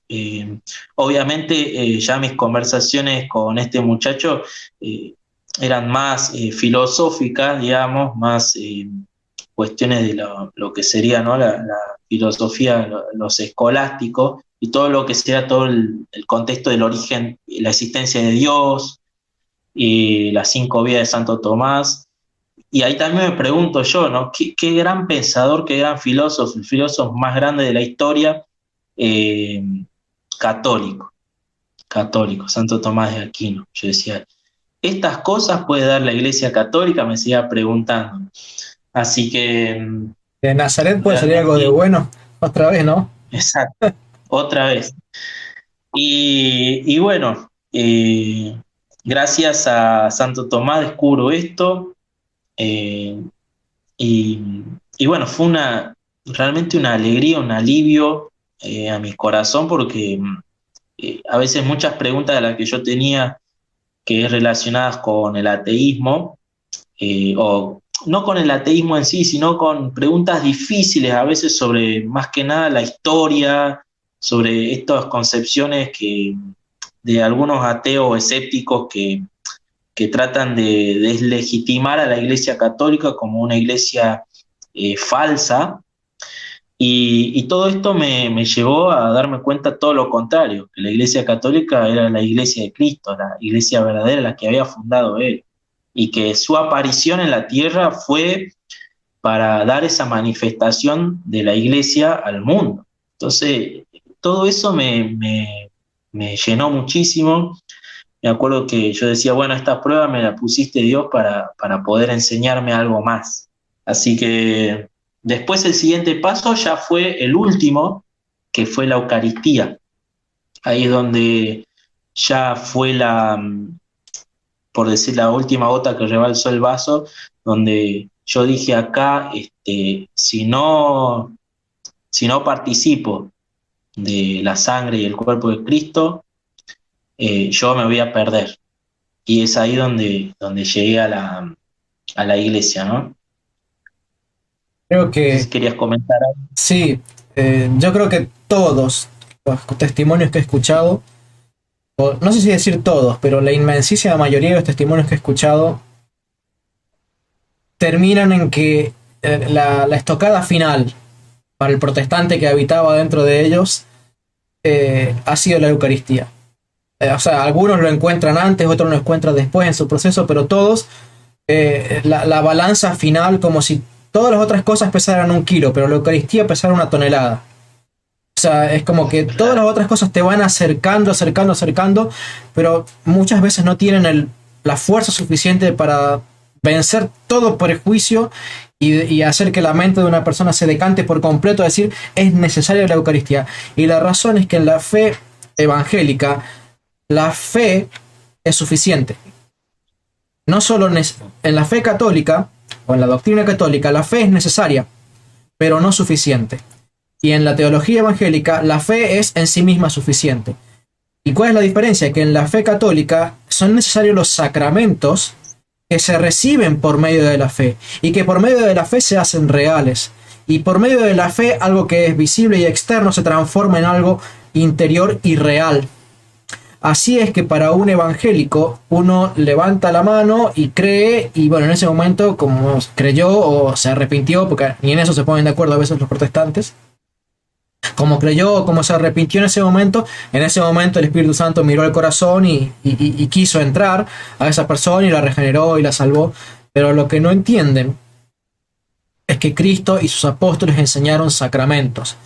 Eh, Obviamente ya mis conversaciones con este muchacho eh, eran más filosóficas, digamos, más cuestiones de lo que sería, ¿no? La filosofía, los escolásticos y todo lo que sea todo el contexto del origen, la existencia de Dios y las cinco vías de Santo Tomás. Y ahí también me pregunto yo, ¿no? Qué gran pensador, qué gran filósofo, el filósofo más grande de la historia, eh, católico, católico, Santo Tomás de Aquino. Yo decía, estas cosas puede dar la Iglesia Católica, me seguía preguntando. Así que De Nazaret puede salir algo de realmente, bueno, otra vez, ¿no? exacto, otra vez. Y bueno, gracias a Santo Tomás descubro esto. eh, y, y bueno, fue realmente una alegría, un alivio a mi corazón porque a veces muchas preguntas de las que yo tenía que es relacionadas con el ateísmo, o no con el ateísmo en sí, sino con preguntas difíciles a veces sobre más que nada la historia, sobre estas concepciones de algunos ateos escépticos que tratan de deslegitimar a la Iglesia Católica como una iglesia falsa. Y todo esto me llevó a darme cuenta todo lo contrario, que la Iglesia Católica era la Iglesia de Cristo, la Iglesia verdadera, la que había fundado Él, y que su aparición en la tierra fue para dar esa manifestación de la Iglesia al mundo. Entonces, todo eso me llenó muchísimo. Me acuerdo que yo decía, bueno, esta prueba me la pusiste Dios para poder enseñarme algo más. Así que después el siguiente paso ya fue el último, que fue la Eucaristía. Ahí es donde ya fue por decir, la última gota que rebalsó el vaso, donde yo dije acá, si no participo de la sangre y el cuerpo de Cristo, yo me voy a perder. Y es ahí donde llegué a la iglesia, ¿no? Creo No sé si que querías comentar algo. sí, yo creo que todos los testimonios que he escuchado, o no sé si decir todos, pero la inmensísima mayoría de los testimonios que he escuchado terminan en que la estocada final para el protestante que habitaba dentro de ellos ha sido la Eucaristía. O sea, algunos lo encuentran antes, otros lo encuentran después en su proceso, pero todos la balanza final, como si todas las otras cosas pesaran 1 kilo, pero la Eucaristía pesara 1 tonelada. O sea, es como que todas las Claro, otras cosas te van acercando, acercando, acercando, pero muchas veces no tienen la fuerza suficiente para vencer todo prejuicio y hacer que la mente de una persona se decante por completo, a decir, es necesaria la Eucaristía. Y la razón es que en la fe evangélica, la fe es suficiente. No solo en la fe católica o en la doctrina católica, la fe es necesaria, pero no suficiente. Y en la teología evangélica, la fe es en sí misma suficiente. ¿Y cuál es la diferencia? Que en la fe católica son necesarios los sacramentos que se reciben por medio de la fe y que por medio de la fe se hacen reales. Y por medio de la fe, algo que es visible y externo se transforma en algo interior y real. Así es que para un evangélico uno levanta la mano y cree, y bueno, en ese momento como creyó o se arrepintió, porque ni en eso se ponen de acuerdo a veces los protestantes, como creyó o como se arrepintió en ese momento el Espíritu Santo miró el corazón y quiso entrar a esa persona y la regeneró y la salvó. Pero lo que no entienden es que Cristo y sus apóstoles enseñaron sacramentos.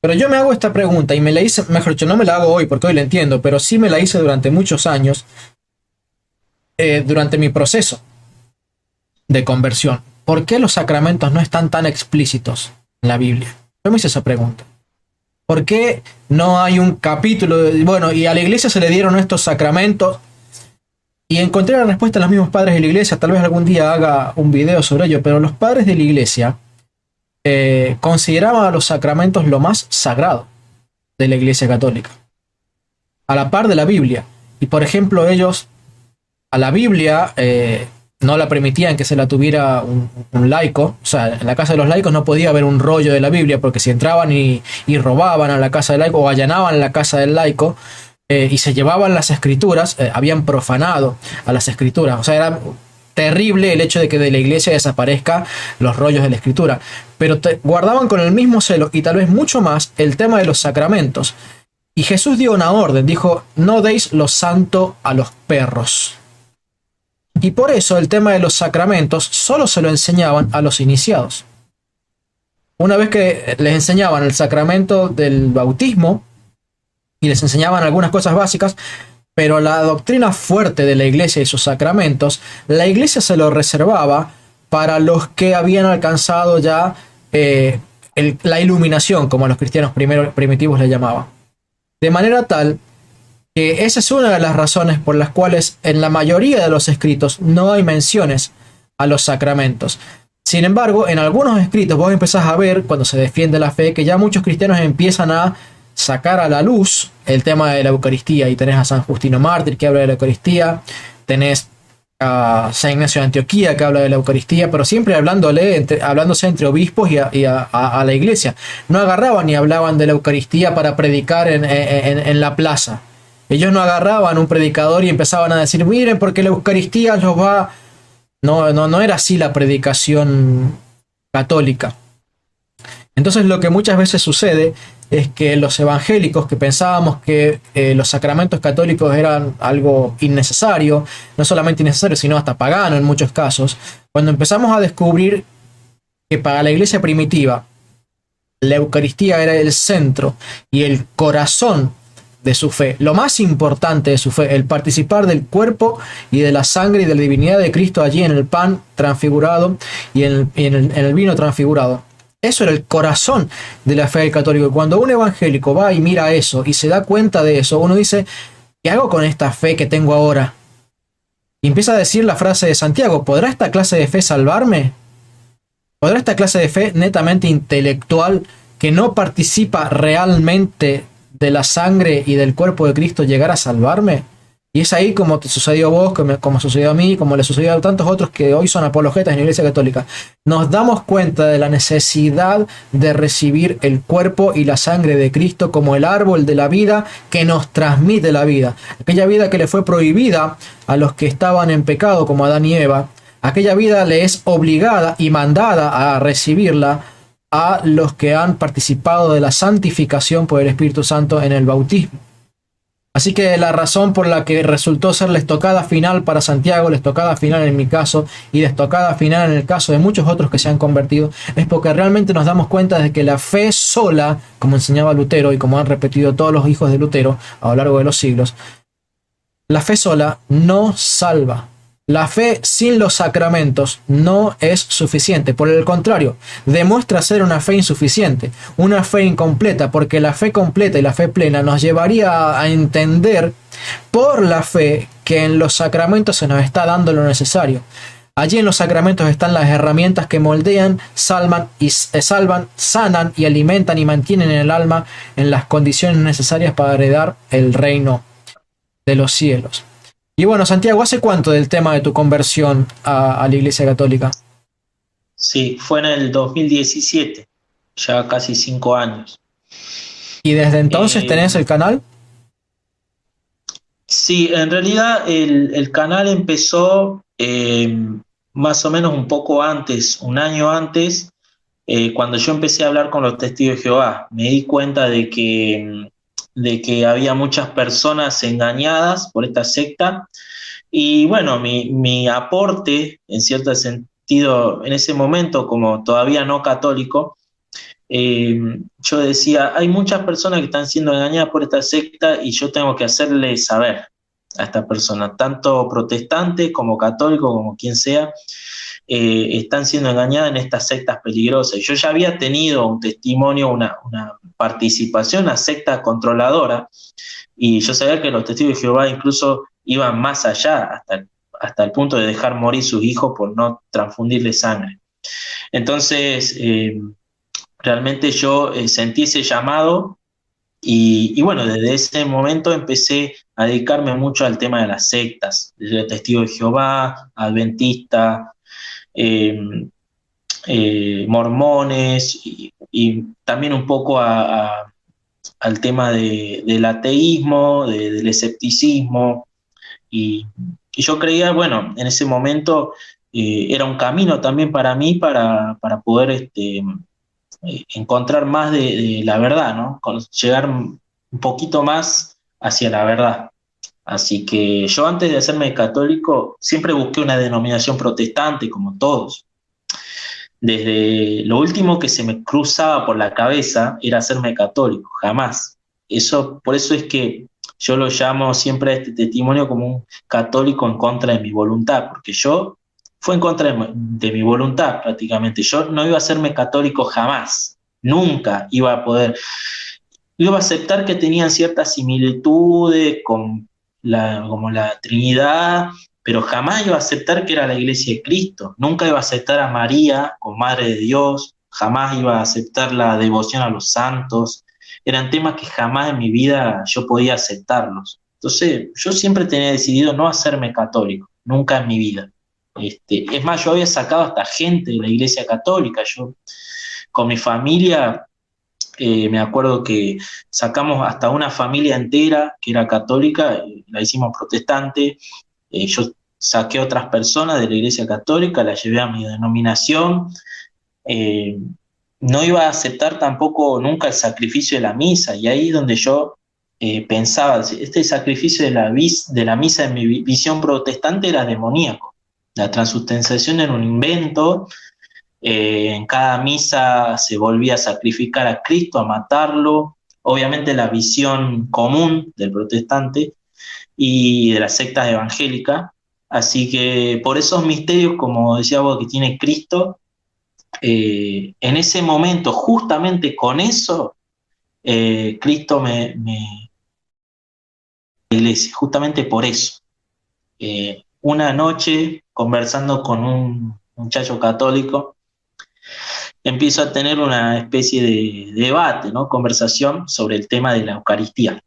Pero yo me hago esta pregunta y me la hice, mejor dicho, no me la hago hoy porque hoy la entiendo, pero sí me la hice durante muchos años, durante mi proceso de conversión. ¿por qué los sacramentos no están tan explícitos en la Biblia? Yo me hice esa pregunta. ¿Por qué no hay un capítulo bueno, y a la iglesia se le dieron estos sacramentos? Y encontré la respuesta en los mismos padres de la iglesia. Tal vez algún día haga un video sobre ello, pero los padres de la iglesia consideraban a los sacramentos lo más sagrado de la iglesia católica, a la par de la Biblia. Y por ejemplo, ellos a la Biblia no la permitían que se la tuviera un laico. O sea, en la casa de los laicos no podía haber un rollo de la Biblia, porque si entraban y robaban a la casa del laico o allanaban la casa del laico y se llevaban las escrituras, habían profanado a las escrituras. O sea, era terrible el hecho de que de la iglesia desaparezcan los rollos de la escritura. Pero guardaban con el mismo celo y tal vez mucho más el tema de los sacramentos. Y Jesús dio una orden, dijo: no deis lo santo a los perros. Y por eso el tema de los sacramentos solo se lo enseñaban a los iniciados. Una vez que les enseñaban el sacramento del bautismo y les enseñaban algunas cosas básicas, pero la doctrina fuerte de la iglesia y sus sacramentos, la iglesia se lo reservaba para los que habían alcanzado ya la iluminación, como los cristianos primitivos le llamaban. De manera tal que esa es una de las razones por las cuales en la mayoría de los escritos no hay menciones a los sacramentos. Sin embargo, en algunos escritos vos empezás a ver, cuando se defiende la fe, que ya muchos cristianos empiezan a sacar a la luz el tema de la Eucaristía. Y tenés a San Justino Mártir, que habla de la Eucaristía, tenés a San Ignacio de Antioquía, que habla de la Eucaristía, pero siempre hablándose entre obispos y a la iglesia. No agarraban ni hablaban de la Eucaristía para predicar en la plaza. Ellos no agarraban un predicador y empezaban a decir: miren, porque la Eucaristía los va... No era así la predicación católica. Entonces lo que muchas veces sucede es que los evangélicos, que pensábamos que los sacramentos católicos eran algo innecesario, no solamente innecesario, sino hasta pagano en muchos casos, cuando empezamos a descubrir que para la iglesia primitiva la Eucaristía era el centro y el corazón de su fe, lo más importante de su fe, el participar del cuerpo y de la sangre y de la divinidad de Cristo allí en el pan transfigurado y en el vino transfigurado. Eso era el corazón de la fe del católico. Y cuando un evangélico va y mira eso y se da cuenta de eso, uno dice: ¿qué hago con esta fe que tengo ahora? Y empieza a decir la frase de Santiago: ¿podrá esta clase de fe salvarme? ¿Podrá esta clase de fe netamente intelectual, que no participa realmente de la sangre y del cuerpo de Cristo, llegar a salvarme? Y es ahí, como te sucedió a vos, como sucedió a mí, como le sucedió a tantos otros que hoy son apologetas en la Iglesia Católica. Nos damos cuenta de la necesidad de recibir el cuerpo y la sangre de Cristo como el árbol de la vida que nos transmite la vida. Aquella vida que le fue prohibida a los que estaban en pecado, como Adán y Eva, aquella vida le es obligada y mandada a recibirla a los que han participado de la santificación por el Espíritu Santo en el bautismo. Así que la razón por la que resultó ser la estocada final para Santiago, la estocada final en mi caso y la estocada final en el caso de muchos otros que se han convertido, es porque realmente nos damos cuenta de que la fe sola, como enseñaba Lutero y como han repetido todos los hijos de Lutero a lo largo de los siglos, la fe sola no salva. La fe sin los sacramentos no es suficiente. Por el contrario, demuestra ser una fe insuficiente, una fe incompleta, porque la fe completa y la fe plena nos llevaría a entender por la fe que en los sacramentos se nos está dando lo necesario. Allí en los sacramentos están las herramientas que moldean, salvan, sanan y alimentan y mantienen el alma en las condiciones necesarias para heredar el reino de los cielos. Y bueno, Santiago, ¿hace cuánto del tema de tu conversión a la Iglesia Católica? Sí, fue en el 2017, ya casi 5 años. ¿Y desde entonces tenés el canal? Sí, en realidad el canal empezó más o menos un poco antes, un año antes, cuando yo empecé a hablar con los testigos de Jehová. Me di cuenta de que había muchas personas engañadas por esta secta, y bueno, mi aporte, en cierto sentido, en ese momento, como todavía no católico, yo decía: hay muchas personas que están siendo engañadas por esta secta y yo tengo que hacerle saber a esta persona, tanto protestante como católico, como quien sea, están siendo engañadas en estas sectas peligrosas. Yo ya había tenido un testimonio, una participación, una secta controladora, y yo sabía que los testigos de Jehová incluso iban más allá, hasta el punto de dejar morir sus hijos por no transfundirle sangre. Entonces, realmente yo sentí ese llamado y bueno, desde ese momento empecé a dedicarme mucho al tema de las sectas, desde Testigo de Jehová, Adventista, eh, mormones y también un poco al tema del ateísmo, del escepticismo. Y yo creía, bueno, en ese momento era un camino también para mí para poder encontrar más de la verdad, ¿no? Llegar un poquito más hacia la verdad. Así que yo antes de hacerme católico siempre busqué una denominación protestante, como todos. Desde lo último que se me cruzaba por la cabeza era hacerme católico, jamás. Por eso es que yo lo llamo siempre a este testimonio como un católico en contra de mi voluntad, porque yo fue en contra de mi voluntad prácticamente. Yo no iba a hacerme católico jamás, nunca iba a poder. Iba a aceptar que tenían ciertas similitudes como la Trinidad, pero jamás iba a aceptar que era la iglesia de Cristo. Nunca iba a aceptar a María como Madre de Dios, jamás iba a aceptar la devoción a los santos. Eran temas que jamás en mi vida yo podía aceptarlos. Entonces, yo siempre tenía decidido no hacerme católico, nunca en mi vida. Es más, yo había sacado hasta gente de la iglesia católica. Yo, con mi familia, me acuerdo que sacamos hasta una familia entera que era católica, la hicimos protestante. Yo saqué otras personas de la iglesia católica, las llevé a mi denominación. Eh, no iba a aceptar tampoco nunca el sacrificio de la misa, y ahí es donde yo pensaba, este sacrificio de la misa en mi visión protestante era demoníaco. La transustanciación era un invento. En cada misa se volvía a sacrificar a Cristo, a matarlo. Obviamente la visión común del protestante y de las sectas evangélicas. Así que por esos misterios, como decía vos, que tiene Cristo, en ese momento, justamente con eso, Cristo me iglesia, justamente por eso. Una noche, conversando con un muchacho católico, empiezo a tener una especie de debate, ¿no? Conversación sobre el tema de la Eucaristía.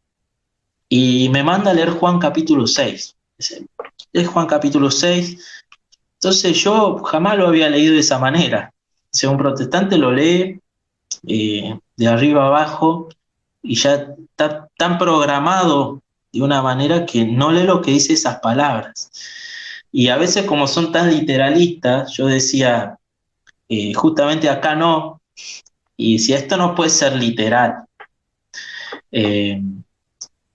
Y me manda a leer Juan capítulo 6. Es Juan capítulo 6. Entonces yo jamás lo había leído de esa manera. O sea, un protestante lo lee de arriba abajo y ya está tan programado de una manera que no lee lo que dice esas palabras. Y a veces, como son tan literalistas, yo decía, justamente acá no, y si esto no puede ser literal, eh,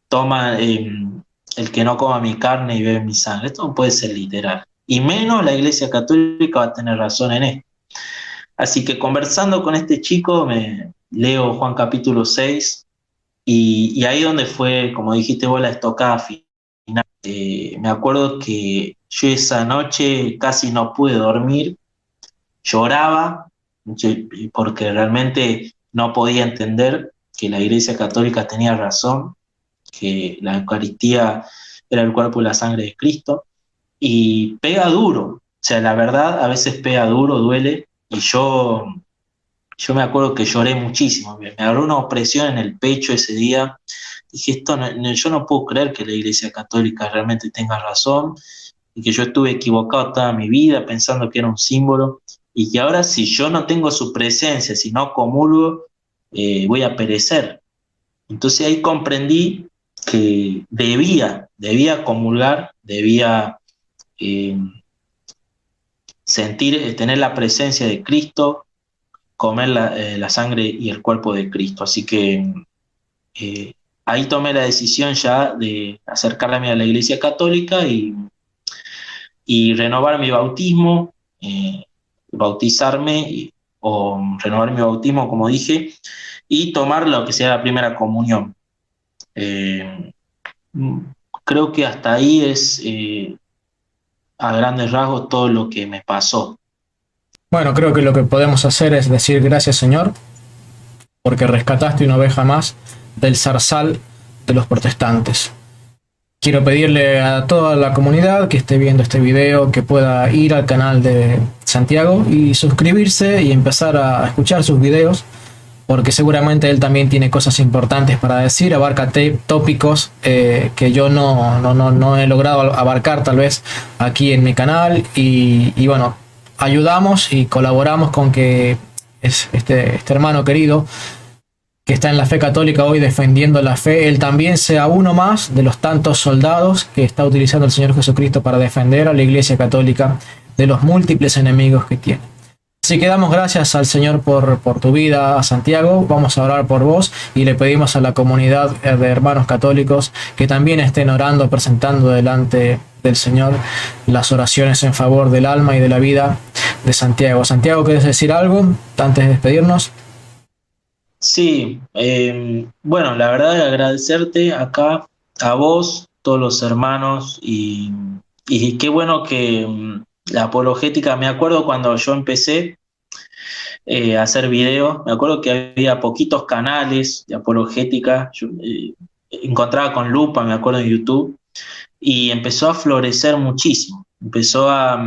toma el que no coma mi carne y bebe mi sangre, esto no puede ser literal, y menos la Iglesia Católica va a tener razón en esto. Así que conversando con este chico, me leo Juan capítulo 6, y ahí donde fue, como dijiste vos, la estocada final. Me acuerdo que yo esa noche casi no pude dormir, lloraba porque realmente no podía entender que la Iglesia Católica tenía razón, que la Eucaristía era el cuerpo y la sangre de Cristo, y pega duro. O sea, la verdad a veces pega duro, duele, y yo me acuerdo que lloré muchísimo, me agarró una opresión en el pecho ese día. Dije, yo no puedo creer que la Iglesia Católica realmente tenga razón, y que yo estuve equivocado toda mi vida pensando que era un símbolo, y que ahora si yo no tengo su presencia, si no comulgo, voy a perecer. Entonces ahí comprendí que debía comulgar, debía eh, sentir, tener la presencia de Cristo, comer la sangre y el cuerpo de Cristo. Así que eh, ahí tomé la decisión ya de acercarme a la Iglesia Católica y renovar mi bautismo, bautizarme o renovar mi bautismo, como dije, y tomar lo que sea la primera comunión. Eh, Creo que hasta ahí es a grandes rasgos todo lo que me pasó. Bueno, creo que lo que podemos hacer es decir gracias, Señor, porque rescataste una oveja más del zarzal de los protestantes. Quiero pedirle a toda la comunidad que esté viendo este video que pueda ir al canal de Santiago y suscribirse y empezar a escuchar sus videos, porque seguramente él también tiene cosas importantes para decir, abarca tópicos que yo no he logrado abarcar tal vez aquí en mi canal y bueno, ayudamos y colaboramos con que este hermano querido que está en la fe católica hoy defendiendo la fe, él también sea uno más de los tantos soldados que está utilizando el Señor Jesucristo para defender a la Iglesia Católica de los múltiples enemigos que tiene. Así que damos gracias al Señor por tu vida, Santiago. Vamos a orar por vos y le pedimos a la comunidad de hermanos católicos que también estén orando, presentando delante del Señor las oraciones en favor del alma y de la vida de Santiago. Santiago, ¿quieres decir algo antes de despedirnos? Sí, bueno, la verdad es agradecerte acá a vos, todos los hermanos, y qué bueno que la apologética, me acuerdo cuando yo empecé a hacer videos, me acuerdo que había poquitos canales de apologética, yo encontraba con lupa, me acuerdo en YouTube, y empezó a florecer muchísimo, empezó a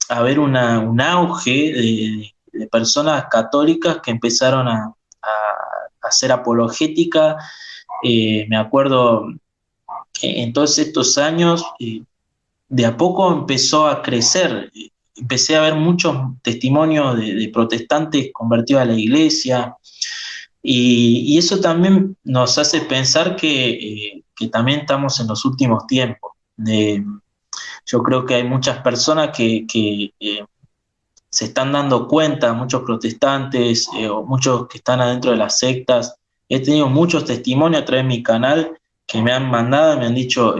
haber un auge de personas católicas que empezaron a hacer apologética. Me acuerdo en todos estos años, de a poco empezó a crecer. Empecé a ver muchos testimonios de protestantes convertidos a la iglesia, y eso también nos hace pensar que también estamos en los últimos tiempos. Yo creo que hay muchas personas que se están dando cuenta, muchos protestantes o muchos que están adentro de las sectas. He tenido muchos testimonios a través de mi canal que me han mandado, me han dicho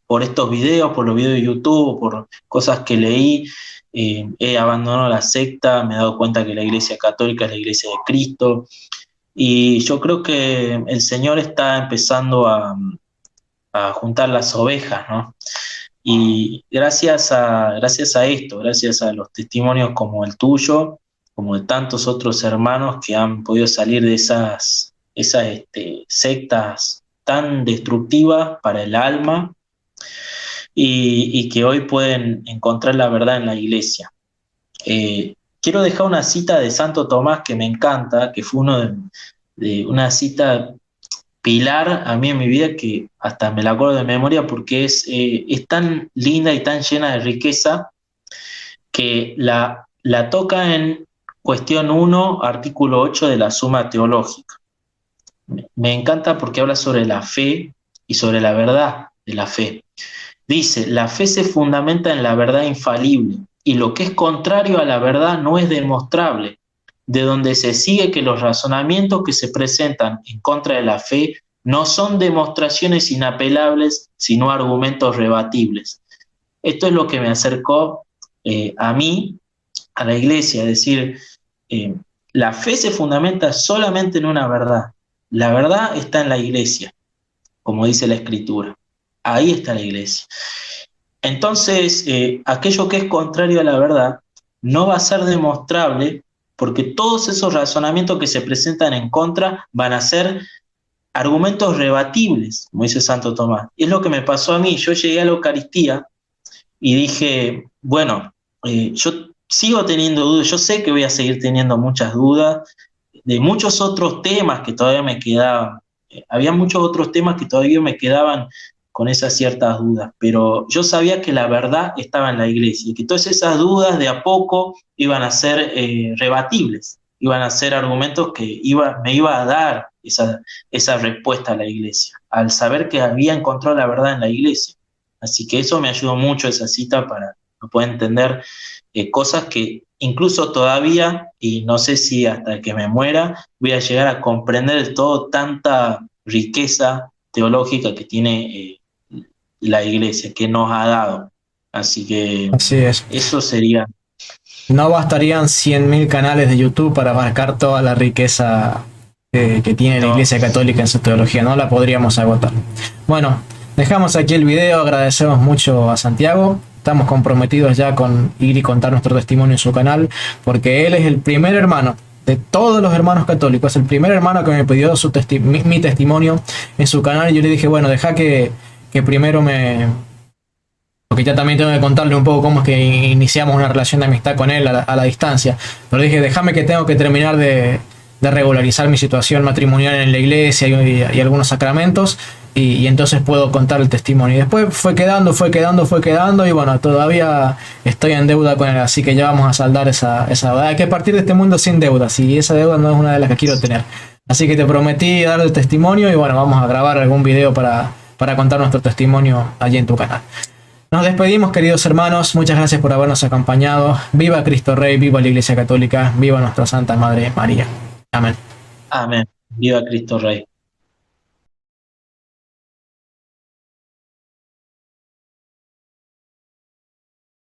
por estos videos, por los videos de YouTube, por cosas que leí, he abandonado la secta, me he dado cuenta que la Iglesia Católica es la Iglesia de Cristo, y yo creo que el Señor está empezando a juntar las ovejas, ¿no? Y gracias a esto, gracias a los testimonios como el tuyo, como de tantos otros hermanos que han podido salir de esas sectas tan destructivas para el alma, y que hoy pueden encontrar la verdad en la iglesia. Quiero dejar una cita de Santo Tomás que me encanta, que fue de una cita pilar a mí en mi vida, que hasta me la acuerdo de memoria porque es tan linda y tan llena de riqueza, que la toca en cuestión 1, artículo 8 de la Suma Teológica. Me encanta porque habla sobre la fe y sobre la verdad de la fe. Dice: la fe se fundamenta en la verdad infalible, y lo que es contrario a la verdad no es demostrable, de donde se sigue que los razonamientos que se presentan en contra de la fe no son demostraciones inapelables, sino argumentos rebatibles. Esto es lo que me acercó a mí, a la iglesia, es decir, la fe se fundamenta solamente en una verdad. La verdad está en la iglesia, como dice la Escritura. Ahí está la iglesia. Entonces, aquello que es contrario a la verdad no va a ser demostrable, porque todos esos razonamientos que se presentan en contra van a ser argumentos rebatibles, como dice Santo Tomás. Y es lo que me pasó a mí. Yo llegué a la Eucaristía y dije, bueno, yo sigo teniendo dudas, yo sé que voy a seguir teniendo muchas dudas de muchos otros temas que todavía me quedaban. Había muchos otros temas que todavía me quedaban con esas ciertas dudas, pero yo sabía que la verdad estaba en la iglesia y que todas esas dudas de a poco iban a ser rebatibles, iban a ser argumentos que me iba a dar esa respuesta a la iglesia, al saber que había encontrado la verdad en la iglesia. Así que eso me ayudó mucho, esa cita, para poder entender cosas que incluso todavía, y no sé si hasta que me muera, voy a llegar a comprender del todo tanta riqueza teológica que tiene la iglesia, que nos ha dado. Así que Así es. eso sería. No bastarían 100.000 canales de YouTube para abarcar toda la riqueza que tiene la Iglesia Católica en su teología, no la podríamos agotar. Bueno, dejamos aquí el video, agradecemos mucho a Santiago estamos comprometidos ya con ir y contar nuestro testimonio en su canal, porque él es el primer hermano de todos los hermanos católicos, el primer hermano que me pidió mi testimonio en su canal. Y yo le dije, bueno, deja que primero porque ya también tengo que contarle un poco cómo es que iniciamos una relación de amistad con él a la distancia. Pero dije, déjame que tengo que terminar de regularizar mi situación matrimonial en la iglesia y algunos sacramentos, y entonces puedo contar el testimonio. Y después fue quedando, y bueno, todavía estoy en deuda con él, así que ya vamos a saldar esa deuda. Hay que partir de este mundo sin deudas, y esa deuda no es una de las que quiero tener. Así que te prometí dar el testimonio, y bueno, vamos a grabar algún video para contar nuestro testimonio allí en tu canal. Nos despedimos, queridos hermanos. Muchas gracias por habernos acompañado. Viva Cristo Rey, viva la Iglesia Católica, viva nuestra Santa Madre María. Amén. Amén. Viva Cristo Rey.